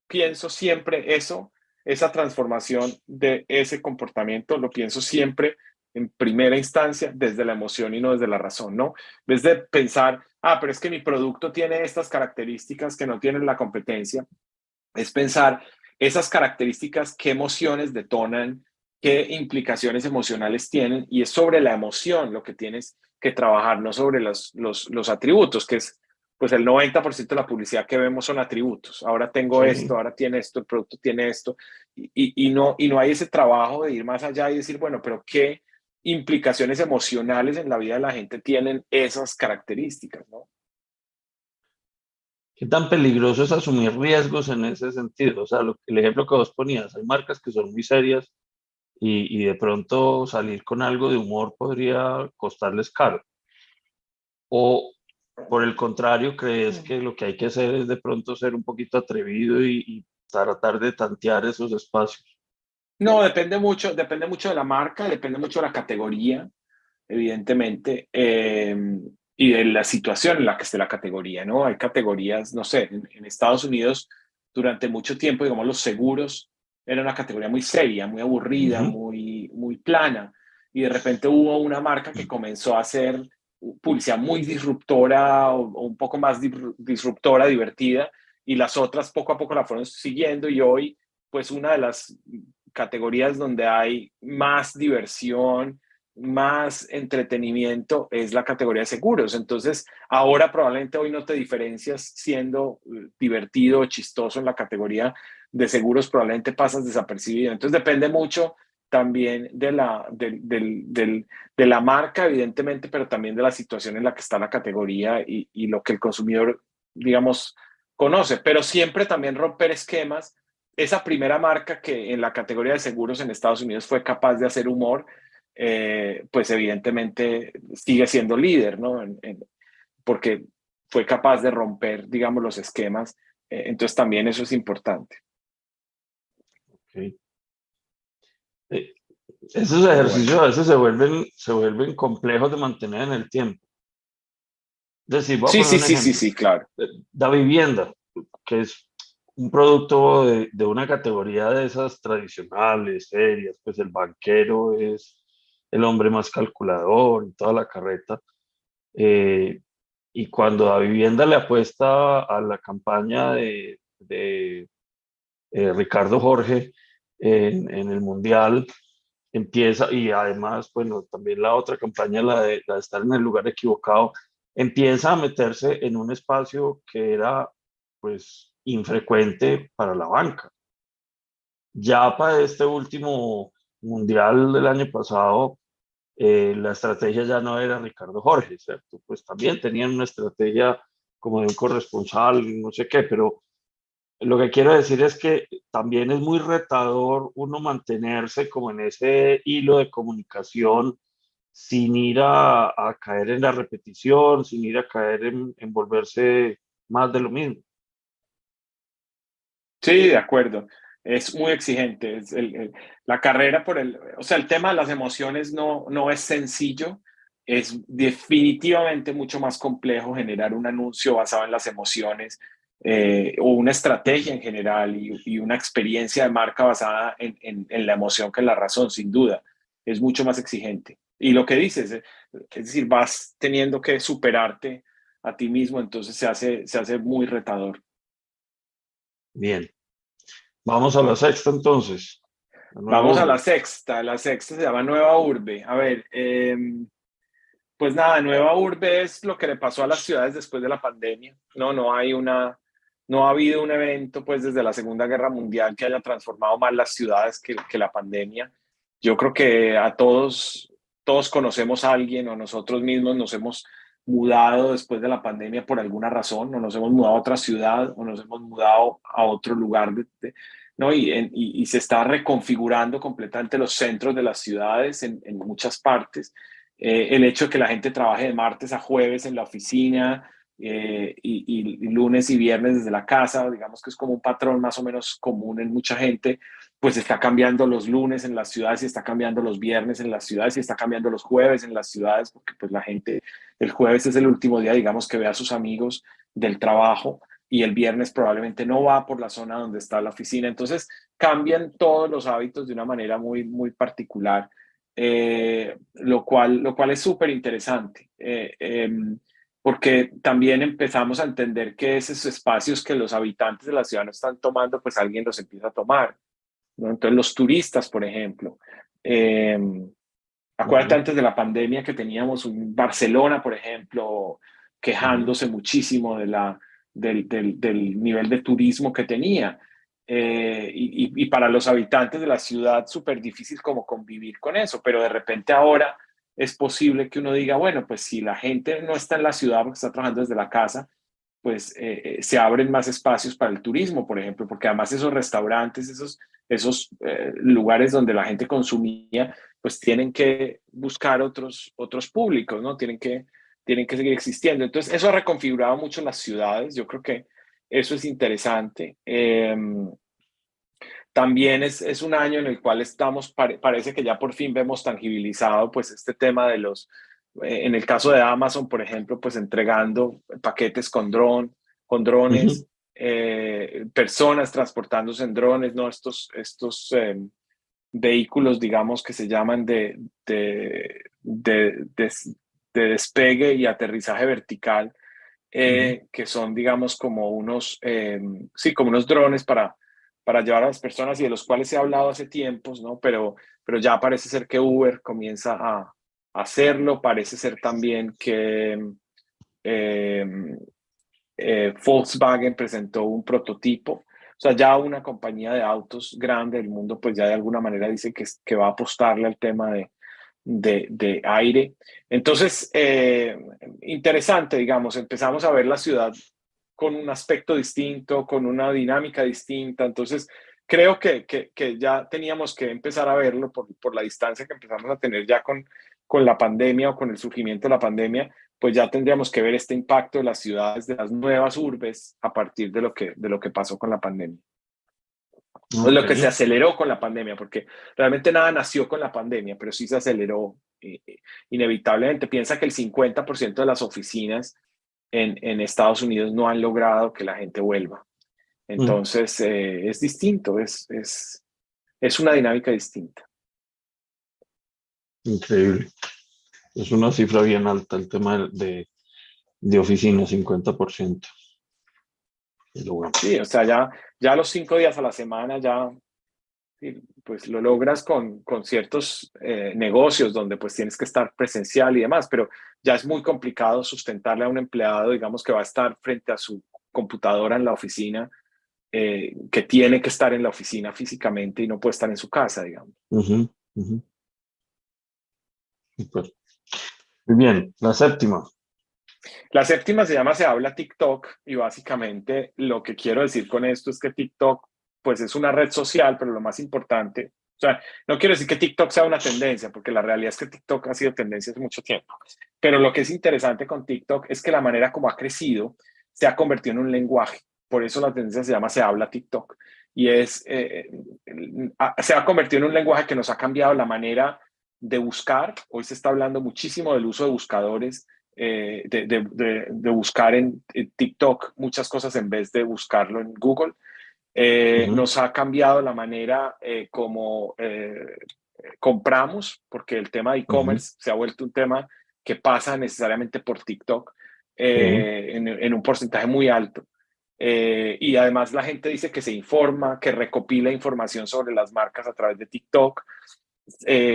Speaker 2: pienso siempre eso, esa transformación de ese comportamiento, lo pienso siempre en primera instancia desde la emoción y no desde la razón, ¿no? En vez de pensar, pero es que mi producto tiene estas características que no tienen la competencia, es pensar esas características, qué emociones detonan, qué implicaciones emocionales tienen, y es sobre la emoción lo que tienes que trabajar, no sobre los atributos, que es pues el 90% de la publicidad que vemos son atributos. Ahora tengo esto,
Speaker 1: Sí.
Speaker 2: ahora tiene esto, el producto tiene esto, y no hay ese trabajo de ir más allá y decir, bueno, pero qué implicaciones emocionales en la vida de la gente tienen esas características, ¿no?
Speaker 1: ¿Qué tan peligroso es asumir riesgos en ese sentido? O sea, el ejemplo que vos ponías, hay marcas que son muy serias y de pronto salir con algo de humor podría costarles caro. O por el contrario, ¿crees que lo que hay que hacer es de pronto ser un poquito atrevido y tratar de tantear esos espacios?
Speaker 2: No, depende mucho de la marca, depende mucho de la categoría, evidentemente, y de la situación en la que esté la categoría, ¿no? Hay categorías, no sé, en Estados Unidos durante mucho tiempo, digamos, los seguros era una categoría muy seria, muy aburrida,
Speaker 1: Ujú.
Speaker 2: muy plana, y de repente hubo una marca que comenzó a hacer publicidad muy disruptora o un poco más disruptora, divertida, y las otras poco a poco la fueron siguiendo y hoy, pues una de las categorías donde hay más diversión más entretenimiento es la categoría de seguros. Entonces, ahora probablemente hoy no te diferencias siendo divertido o chistoso en la categoría de seguros, probablemente pasas desapercibido. Entonces, depende mucho también de la marca, evidentemente, pero también de la situación en la que está la categoría y lo que el consumidor, digamos, conoce. Pero siempre también romper esquemas. Esa primera marca que en la categoría de seguros en Estados Unidos fue capaz de hacer humor, pues evidentemente sigue siendo líder, ¿no? Porque fue capaz de romper, digamos, los esquemas. Entonces también eso es importante.
Speaker 1: Ok. Eh, Esos
Speaker 2: Pero bueno.
Speaker 1: ejercicios a veces se vuelven complejos de mantener en el tiempo. Es decir, voy a
Speaker 2: Sí,
Speaker 1: poner
Speaker 2: sí,
Speaker 1: un
Speaker 2: sí, sí,
Speaker 1: ejemplo.
Speaker 2: sí, claro.
Speaker 1: Da vivienda, que es un producto de una categoría de esas tradicionales, serias, pues el banquero es el hombre más calculador y toda la carreta. Eh, y cuando Da Vivienda le apuesta a la campaña de Ricardo Jorge en el Mundial, empieza, y además, bueno, también la otra campaña, la de estar en el lugar equivocado, empieza a meterse en un espacio que era, pues, infrecuente para la banca. Ya para este último Mundial del año pasado, la estrategia ya no era Ricardo Jorge, ¿cierto? Pues también tenían una estrategia como de un corresponsal, no sé qué, pero lo que quiero decir es que también es muy retador uno mantenerse como en ese hilo de comunicación sin ir a caer en la repetición, sin ir a caer en volverse más de lo mismo.
Speaker 2: Sí, de acuerdo. Es muy exigente. La carrera o sea, el tema de las emociones no es sencillo. Es definitivamente mucho más complejo generar un anuncio basado en las emociones, o una estrategia en general y una experiencia de marca basada en la emoción que en la razón, sin duda. Es mucho más exigente. Y lo que dices, es decir, vas teniendo que superarte a ti mismo, entonces se hace muy retador.
Speaker 1: Bien, vamos a la sexta entonces, la nueva
Speaker 2: Vamos a
Speaker 1: urbe.
Speaker 2: la sexta se llama Nueva Urbe. A ver, pues nada, Nueva Urbe es lo que le pasó a las ciudades después de la pandemia. No ha habido un evento pues desde la Segunda Guerra Mundial que haya transformado más las ciudades que la pandemia. Yo creo que todos conocemos a alguien o nosotros mismos nos hemos mudado después de la pandemia por alguna razón, o nos hemos mudado a otra ciudad, o nos hemos mudado a otro lugar, ¿no? Y se está reconfigurando completamente los centros de las ciudades en muchas partes. El hecho de que la gente trabaje de martes a jueves en la oficina, y lunes y viernes desde la casa, digamos que es como un patrón más o menos común en mucha gente, pues está cambiando los lunes en las ciudades y está cambiando los viernes en las ciudades y está cambiando los jueves en las ciudades, porque pues la gente, el jueves es el último día, digamos, que ve a sus amigos del trabajo y el viernes probablemente no va por la zona donde está la oficina. Entonces cambian todos los hábitos de una manera muy, muy particular, lo cual es súper interesante. Porque también empezamos a entender que esos espacios que los habitantes de la ciudad no están tomando, pues alguien los empieza a tomar, ¿no? Entonces los turistas, por ejemplo, eh, acuérdate
Speaker 1: Ujú.
Speaker 2: antes de la pandemia que teníamos un Barcelona, por ejemplo,
Speaker 1: Ujú.
Speaker 2: quejándose muchísimo del nivel de turismo que tenía. Y para los habitantes de la ciudad, súper difícil como convivir con eso, pero de repente ahora es posible que uno diga, bueno, pues si la gente no está en la ciudad porque está trabajando desde la casa, pues se abren más espacios para el turismo, por ejemplo, porque además esos restaurantes, esos lugares donde la gente consumía, pues tienen que buscar otros públicos, ¿no? Tienen que seguir existiendo. Entonces, eso ha reconfigurado mucho las ciudades. Yo creo que eso es interesante. También es un año en el cual parece que ya por fin vemos tangibilizado pues este tema en el caso de Amazon, por ejemplo, pues entregando paquetes con
Speaker 1: Ujú.
Speaker 2: drones, personas transportándose en drones, ¿no? Estos vehículos, digamos, que se llaman de despegue y aterrizaje vertical,
Speaker 1: Ujú.
Speaker 2: que son, digamos, sí, como unos drones para llevar a las personas y de los cuales se ha hablado hace tiempos, ¿no? Pero ya parece ser que Uber comienza hacerlo. Parece ser también que Volkswagen presentó un prototipo. O sea, ya una compañía de autos grande del mundo, pues ya de alguna manera dice que va a apostarle al tema de aire. Entonces, interesante, digamos, empezamos a ver la ciudad con un aspecto distinto, con una dinámica distinta. Entonces, creo que ya teníamos que empezar a verlo por la distancia que empezamos a tener ya con la pandemia o con el surgimiento de la pandemia, pues ya tendríamos que ver este impacto de las ciudades, de las nuevas urbes, a partir de lo que pasó con la pandemia. O
Speaker 1: Ok,
Speaker 2: lo que se aceleró con la pandemia, porque realmente nada nació con la pandemia, pero sí se aceleró inevitablemente. Piensa que el 50% de las oficinas en Estados Unidos no han logrado que la gente vuelva.
Speaker 1: mm,
Speaker 2: Entonces, es distinto, es una dinámica distinta.
Speaker 1: increíble. Es una cifra bien alta el tema de oficina, 50%. Pero bueno.
Speaker 2: Sí, o sea, ya los 5 días a la semana ya pues lo logras con ciertos negocios donde pues tienes que estar presencial y demás, pero ya es muy complicado sustentarle a un empleado, digamos, que va a estar frente a su computadora en la oficina, que tiene que estar en la oficina físicamente y no puede estar en su casa, digamos.
Speaker 1: Ujú, ujú, súper. Muy bien, la séptima.
Speaker 2: La séptima se llama Se habla TikTok y básicamente lo que quiero decir con esto es que TikTok pues es una red social, pero lo más importante, o sea, no quiero decir que TikTok sea una tendencia, porque la realidad es que TikTok ha sido tendencia hace mucho tiempo, pero lo que es interesante con TikTok es que la manera como ha crecido se ha convertido en un lenguaje, por eso la tendencia se llama Se habla TikTok y se ha convertido en un lenguaje que nos ha cambiado la manera de buscar. Hoy se está hablando muchísimo del uso de buscadores, de buscar en TikTok muchas cosas en vez de buscarlo en Google.
Speaker 1: Ujú,
Speaker 2: Nos ha cambiado la manera como compramos, porque el tema de
Speaker 1: ujú,
Speaker 2: e-commerce se ha vuelto un tema que pasa necesariamente por TikTok
Speaker 1: sí,
Speaker 2: en un porcentaje muy alto. Y además la gente dice que se informa, que recopila información sobre las marcas a través de TikTok.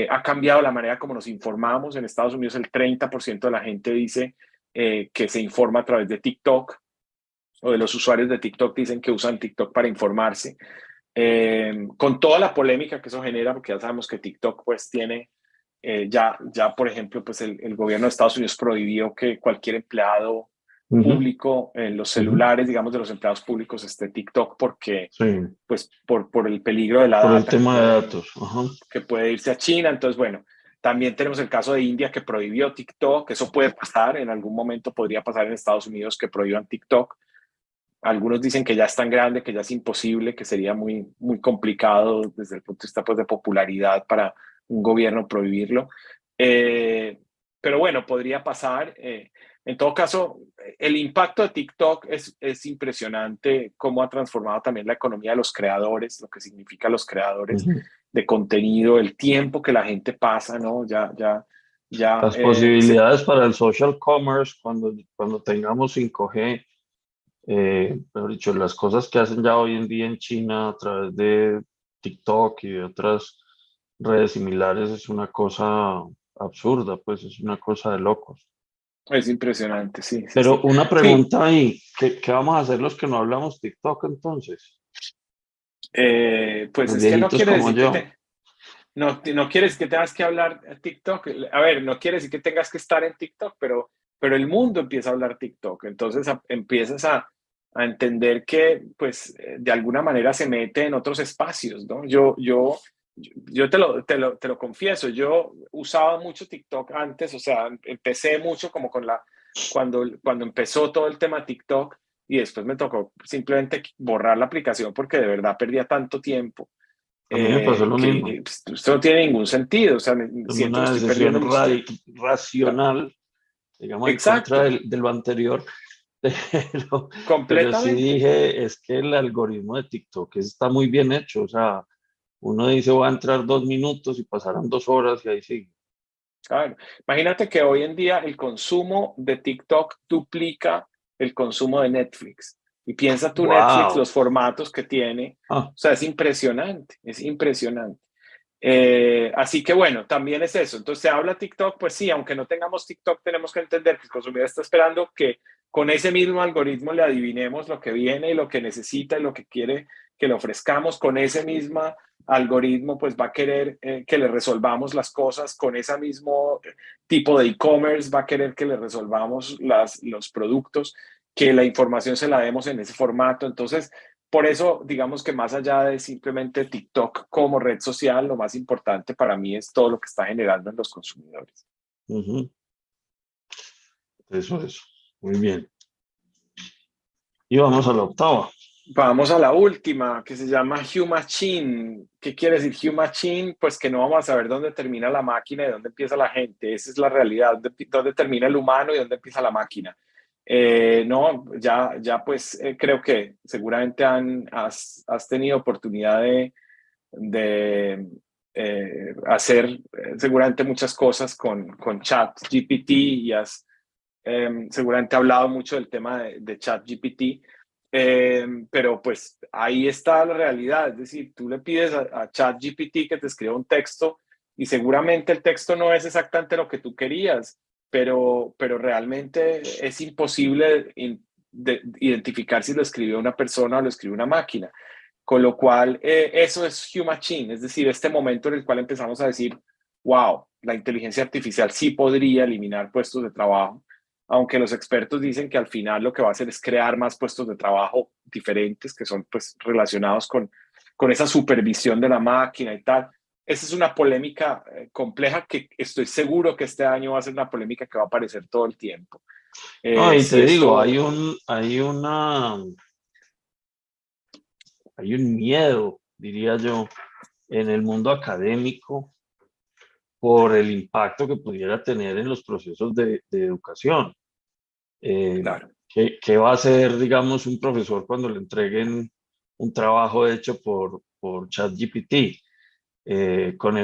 Speaker 2: Ha cambiado la manera como nos informamos. En Estados Unidos el 30% de la gente dice que se informa a través de TikTok, o de los usuarios de TikTok dicen que usan TikTok para informarse. Con toda la polémica que eso genera, porque ya sabemos que TikTok pues tiene, ya por ejemplo, pues el gobierno de Estados Unidos prohibió que cualquier empleado
Speaker 1: ujú,
Speaker 2: público en los
Speaker 1: ujú,
Speaker 2: celulares, digamos, de los empleados públicos esté TikTok porque,
Speaker 1: sí,
Speaker 2: pues, por el peligro de la
Speaker 1: por el
Speaker 2: data
Speaker 1: tema de datos. Ajá,
Speaker 2: que puede irse a China. Entonces, bueno, también tenemos el caso de India que prohibió TikTok. Eso puede pasar, en algún momento podría pasar en Estados Unidos que prohíban TikTok. Algunos dicen que ya es tan grande, que ya es imposible, que sería muy, muy complicado desde el punto de vista pues, de popularidad para un gobierno prohibirlo. Eh, pero bueno, podría pasar. En todo caso, el impacto de TikTok es impresionante, cómo ha transformado también la economía de los creadores, lo que significa los creadores
Speaker 1: ujú.
Speaker 2: de contenido, el tiempo que la gente pasa, ¿no? Ya
Speaker 1: Las posibilidades para el social commerce cuando tengamos 5G, mejor dicho, las cosas que hacen ya hoy en día en China a través de TikTok y de otras redes similares es una cosa absurda, pues es una cosa de locos.
Speaker 2: es impresionante, sí, sí,
Speaker 1: Pero
Speaker 2: sí.
Speaker 1: una
Speaker 2: Sí,
Speaker 1: pregunta ahí, ¿qué vamos a hacer los que no hablamos TikTok entonces?
Speaker 2: pues
Speaker 1: Los
Speaker 2: es que no
Speaker 1: viejitos
Speaker 2: quiere
Speaker 1: como
Speaker 2: decir que
Speaker 1: yo.
Speaker 2: no quiere decir que tengas que hablar TikTok. A ver, no quiere decir que tengas que estar en TikTok, pero el mundo empieza a hablar TikTok. Entonces empiezas a entender que, pues, de alguna manera se mete en otros espacios, ¿no? Yo te lo confieso, yo usaba mucho TikTok antes, o sea, empecé mucho como cuando empezó todo el tema TikTok y después me tocó simplemente borrar la aplicación porque de verdad perdía tanto tiempo
Speaker 1: A mí me pasó lo mismo.
Speaker 2: pues, esto no tiene ningún sentido, o sea,
Speaker 1: Tomé
Speaker 2: siento que
Speaker 1: una
Speaker 2: estoy
Speaker 1: decisión
Speaker 2: perdiendo mucho tiempo.
Speaker 1: racional, digamos, en contra
Speaker 2: Exacto,
Speaker 1: de lo anterior, pero sí
Speaker 2: completamente.
Speaker 1: dije, es que el algoritmo de TikTok está muy bien hecho, o sea, uno dice, voy a entrar 2 minutos y pasarán 2 horas y ahí sigue.
Speaker 2: Claro. Imagínate que hoy en día el consumo de TikTok duplica el consumo de Netflix. Y piensa tú Netflix,
Speaker 1: ¡Wow!
Speaker 2: los formatos que tiene,
Speaker 1: Ah,
Speaker 2: o sea, es impresionante, es impresionante. Así que bueno, también es eso. Entonces se habla TikTok, pues sí, aunque no tengamos TikTok, tenemos que entender que el consumidor está esperando que con ese mismo algoritmo le adivinemos lo que viene y lo que necesita y lo que quiere que le ofrezcamos. Con ese mismo algoritmo, pues va a querer que le resolvamos las cosas. Con ese mismo tipo de e-commerce va a querer que le resolvamos los productos, que la información se la demos en ese formato. Entonces, por eso, digamos que más allá de simplemente TikTok como red social, lo más importante para mí es todo lo que está generando en los consumidores.
Speaker 1: Ujú. Eso es. Muy bien. Y vamos a la octava.
Speaker 2: Vamos a la última, que se llama Hugh Machine. ¿Qué quiere decir Hugh Machine? Pues que no vamos a saber dónde termina la máquina y dónde empieza la gente. Esa es la realidad, dónde termina el humano y dónde empieza la máquina. No, ya pues creo que seguramente has tenido oportunidad de hacer seguramente muchas cosas con ChatGPT y has seguramente hablado mucho del tema de ChatGPT, pero pues ahí está la realidad, es decir, tú le pides a ChatGPT que te escriba un texto y seguramente el texto no es exactamente lo que tú querías, pero realmente es imposible identificar si lo escribió una persona o lo escribió una máquina. Con lo cual, eso es Human Machine, es decir, este momento en el cual empezamos a decir, wow, la inteligencia artificial sí podría eliminar puestos de trabajo, aunque los expertos dicen que al final lo que va a hacer es crear más puestos de trabajo diferentes que son pues relacionados con esa supervisión de la máquina y tal. Esa es una polémica compleja que estoy seguro que este año va a ser una polémica que va a aparecer todo el tiempo.
Speaker 1: No, y
Speaker 2: Si
Speaker 1: te digo,
Speaker 2: esto,
Speaker 1: hay un miedo, diría yo, en el mundo académico por el impacto que pudiera tener en los procesos de educación. Eh,
Speaker 2: claro,
Speaker 1: ¿qué va a hacer, digamos, un profesor cuando le entreguen un trabajo hecho por ChatGPT? Con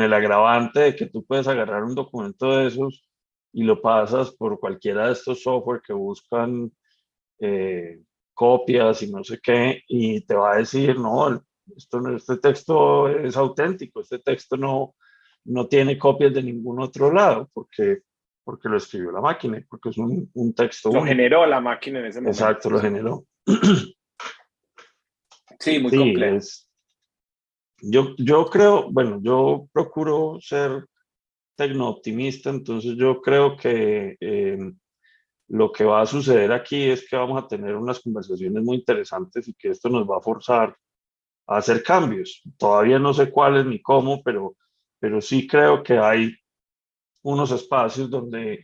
Speaker 1: el agravante de que tú puedes agarrar un documento de esos y lo pasas por cualquiera de estos software que buscan eh, copias y no sé qué, y te va a decir, no, este texto es auténtico, este texto no tiene copias de ningún otro lado, porque lo escribió la máquina, porque es un texto
Speaker 2: lo
Speaker 1: único.
Speaker 2: generó la máquina en ese momento.
Speaker 1: Exacto, lo
Speaker 2: Sí,
Speaker 1: generó.
Speaker 2: sí, muy
Speaker 1: Sí,
Speaker 2: complejo.
Speaker 1: yo creo, bueno, yo procuro ser tecnooptimista, entonces yo creo que lo que va a suceder aquí es que vamos a tener unas conversaciones muy interesantes y que esto nos va a forzar a hacer cambios. Todavía no sé cuáles ni cómo, pero sí creo que hay unos espacios donde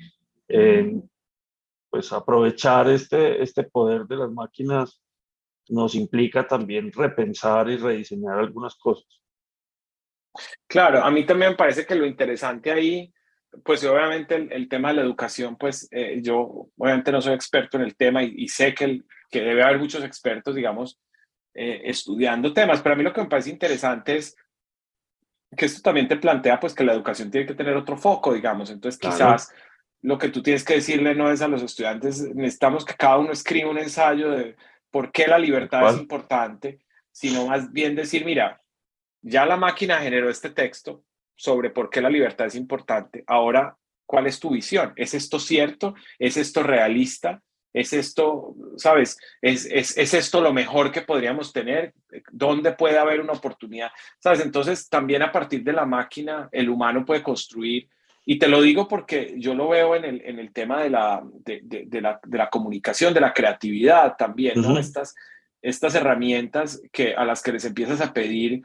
Speaker 1: pues aprovechar este poder de las máquinas nos implica también repensar y rediseñar algunas cosas.
Speaker 2: Claro, a mí también me parece que lo interesante ahí, pues obviamente el tema de la educación, pues yo obviamente no soy experto en el tema y sé que debe haber muchos expertos, digamos, estudiando temas, pero a mí lo que me parece interesante es que esto también te plantea pues que la educación tiene que tener otro foco, digamos. Entonces
Speaker 1: Claro,
Speaker 2: quizás lo que tú tienes que decirle no es a los estudiantes, necesitamos que cada uno escriba un ensayo de por qué la
Speaker 1: tal
Speaker 2: libertad es
Speaker 1: cual.
Speaker 2: importante, sino más bien decir, mira, ya la máquina generó este texto sobre por qué la libertad es importante. Ahora, ¿cuál es tu visión? ¿Es esto cierto? ¿Es esto realista? ¿Es esto, sabes? ¿Es esto lo mejor que podríamos tener? ¿Dónde puede haber una oportunidad? ¿Sabes? Entonces, también a partir de la máquina, el humano puede construir. Y te lo digo porque yo lo veo en el tema de la comunicación, de la creatividad también, ¿no?
Speaker 1: Ujú.
Speaker 2: Estas herramientas a las que les empiezas a pedir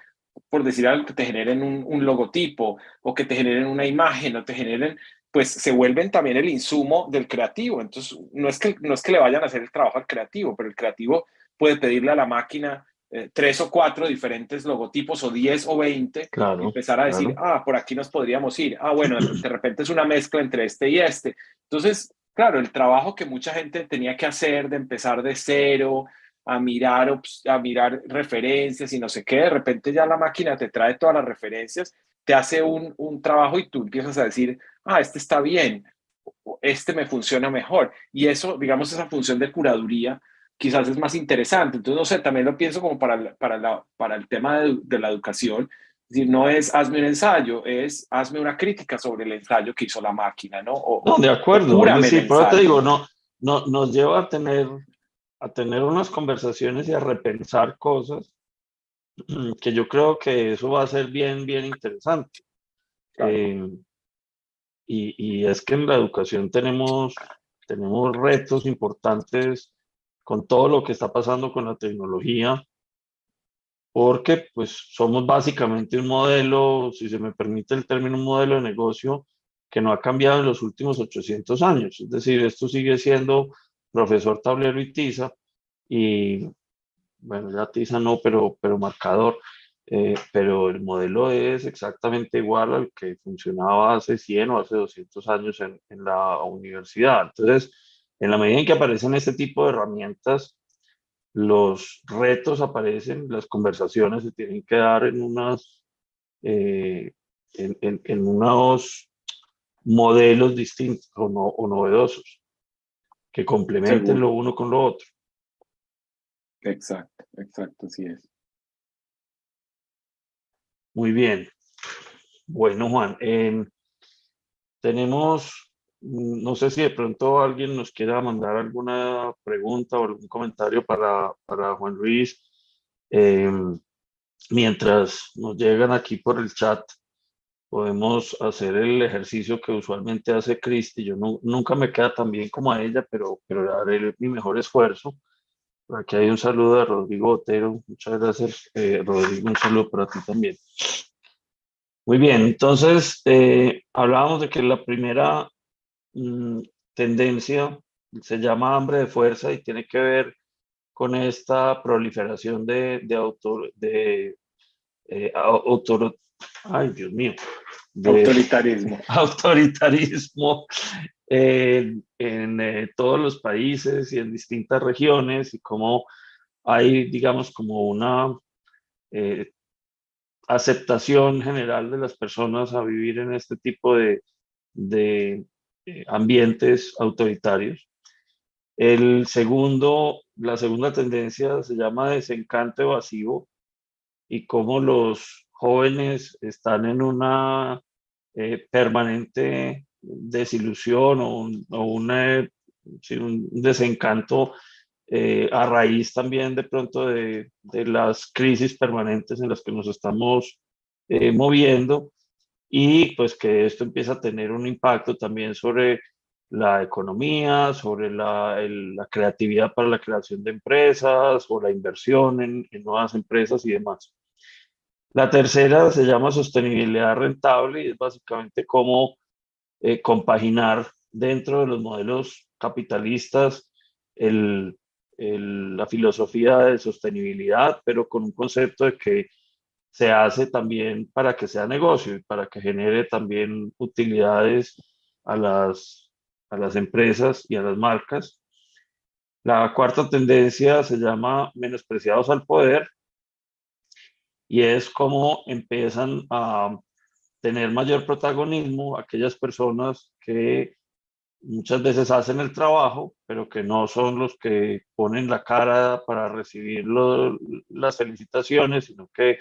Speaker 2: por decir algo, que te generen un logotipo o que te generen una imagen o te generen, pues se vuelven también el insumo del creativo. Entonces, no es que le vayan a hacer el trabajo al creativo, pero el creativo puede pedirle a la máquina tres o cuatro diferentes logotipos o 10 o 20 y
Speaker 1: Claro,
Speaker 2: empezar a decir,
Speaker 1: claro.
Speaker 2: ah, por aquí nos podríamos ir. Ah, bueno, de repente es una mezcla entre este y este. Entonces, claro, el trabajo que mucha gente tenía que hacer de empezar de cero, a mirar referencias y no sé qué, de repente ya la máquina te trae todas las referencias, te hace un trabajo y tú empiezas a decir, ah, este está bien, este me funciona mejor. Y eso, digamos, esa función de curaduría quizás es más interesante. Entonces, no sé, también lo pienso como para el tema de la educación. Es decir, no es hazme un ensayo, es hazme una crítica sobre el ensayo que hizo la máquina, ¿no?
Speaker 1: No, de
Speaker 2: O
Speaker 1: acuerdo, es
Speaker 2: cúrame el
Speaker 1: decir, pero te
Speaker 2: ensayo.
Speaker 1: digo, nos lleva a tener unas conversaciones y a repensar cosas que yo creo que eso va a ser bien, bien interesante.
Speaker 2: Claro,
Speaker 1: Eh, y es que en la educación tenemos retos importantes con todo lo que está pasando con la tecnología, porque pues somos básicamente un modelo, si se me permite el término, un modelo de negocio que no ha cambiado en los últimos 800 años. Es decir, esto sigue siendo profesor, tablero y tiza, y bueno, ya tiza no, pero marcador. Pero el modelo es exactamente igual al que funcionaba hace 100 o hace 200 años en la universidad. Entonces, en la medida en que aparecen este tipo de herramientas, los retos aparecen, las conversaciones se tienen que dar eh, en unos modelos distintos o novedosos que complementen
Speaker 2: seguro.
Speaker 1: lo uno con lo otro.
Speaker 2: Exacto, exacto, así es.
Speaker 1: Muy bien. Bueno, Juan, tenemos, no sé si de pronto alguien nos quiera mandar alguna pregunta o algún comentario para Juan Luis. Eh, Mientras nos llegan aquí por el chat, podemos hacer el ejercicio que usualmente hace Cristi. Yo nunca me queda tan bien como a ella, pero haré mi mejor esfuerzo. Por aquí hay un saludo de Rodrigo Otero. Muchas gracias, Rodrigo. Un saludo para ti también. Muy bien, entonces hablábamos de que la primera mm, tendencia se llama hambre de fuerza y tiene que ver con esta proliferación ay, Dios mío, de
Speaker 2: Autoritarismo.
Speaker 1: autoritarismo en todos los países y en distintas regiones y cómo hay, digamos, como una eh, aceptación general de las personas a vivir en este tipo de ambientes autoritarios. La segunda tendencia se llama desencanto evasivo y cómo los jóvenes están en una permanente desilusión sí, un desencanto a raíz también de pronto de las crisis permanentes en las que nos estamos moviendo y pues que esto empieza a tener un impacto también sobre la economía, sobre la creatividad para la creación de empresas o la inversión en nuevas empresas y demás. La tercera se llama sostenibilidad rentable y es básicamente cómo compaginar dentro de los modelos capitalistas el, la filosofía de sostenibilidad, pero con un concepto de que se hace también para que sea negocio y para que genere también utilidades a a las empresas y a las marcas. La cuarta tendencia se llama menospreciados al poder y es cómo empiezan a tener mayor protagonismo aquellas personas que muchas veces hacen el trabajo, pero que no son los que ponen la cara para recibir las felicitaciones, sino que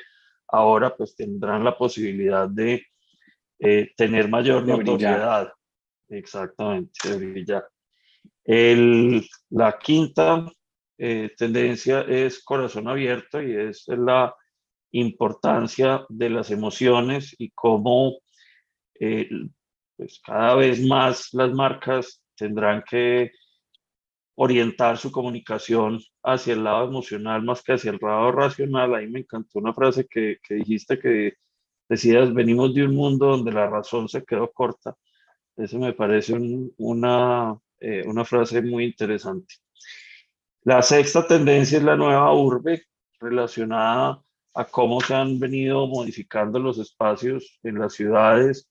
Speaker 1: ahora pues tendrán la posibilidad de tener mayor
Speaker 2: De brillar.
Speaker 1: notoriedad, exactamente, de brillar. La quinta tendencia es corazón abierto y es la importancia de las emociones y cómo eh, pues cada vez más las marcas tendrán que orientar su comunicación hacia el lado emocional más que hacia el lado racional. Ahí me encantó una frase que dijiste que decías, venimos de un mundo donde la razón se quedó corta. Eso me parece una frase muy interesante. La sexta tendencia es la nueva urbe relacionada a cómo se han venido modificando los espacios en las ciudades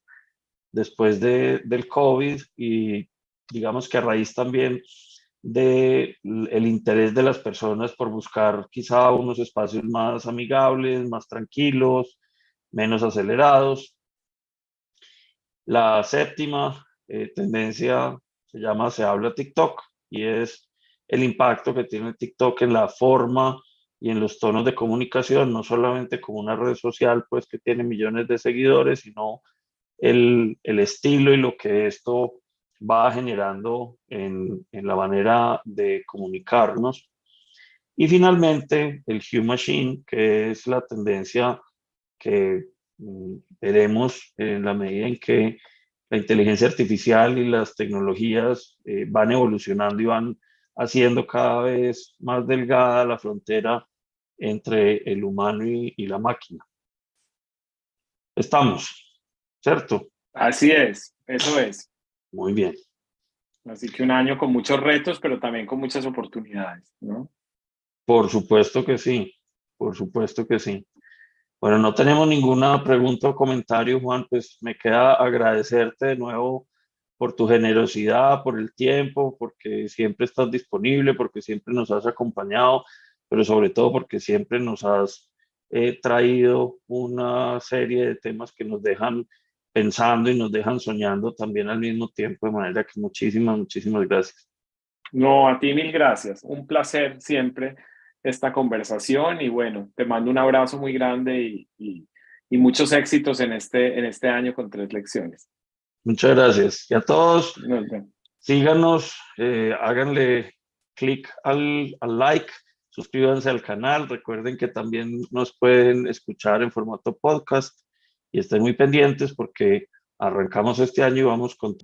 Speaker 1: después del COVID y digamos que a raíz también del interés de las personas por buscar quizá unos espacios más amigables, más tranquilos, menos acelerados. La séptima tendencia se llama Se habla TikTok y es el impacto que tiene TikTok en la forma y en los tonos de comunicación, no solamente como una red social pues que tiene millones de seguidores, sino el estilo y lo que esto va generando en la manera de comunicarnos. Y finalmente, el Hue Machine, que es la tendencia que veremos en la medida en que la inteligencia artificial y las tecnologías van evolucionando y van haciendo cada vez más delgada la frontera entre el humano y la máquina. Estamos, ¿cierto?
Speaker 2: Así es, eso es.
Speaker 1: Muy bien.
Speaker 2: Así que un año con muchos retos, pero también con muchas oportunidades, ¿no?
Speaker 1: Por supuesto que sí, por supuesto que sí. Bueno, no tenemos ninguna pregunta o comentario, Juan, pues me queda agradecerte de nuevo por tu generosidad, por el tiempo, porque siempre estás disponible, porque siempre nos has acompañado, pero sobre todo porque siempre nos has traído una serie de temas que nos dejan pensando y nos dejan soñando también al mismo tiempo, de manera que muchísimas, muchísimas gracias.
Speaker 2: No, a ti mil gracias. Un placer siempre esta conversación y bueno, te mando un abrazo muy grande y muchos éxitos en este año con 3 lecciones.
Speaker 1: Muchas gracias. Y a todos,
Speaker 2: Nos vemos.
Speaker 1: síganos, háganle clic al like, suscríbanse al canal, recuerden que también nos pueden escuchar en formato podcast y estén muy pendientes porque arrancamos este año y vamos con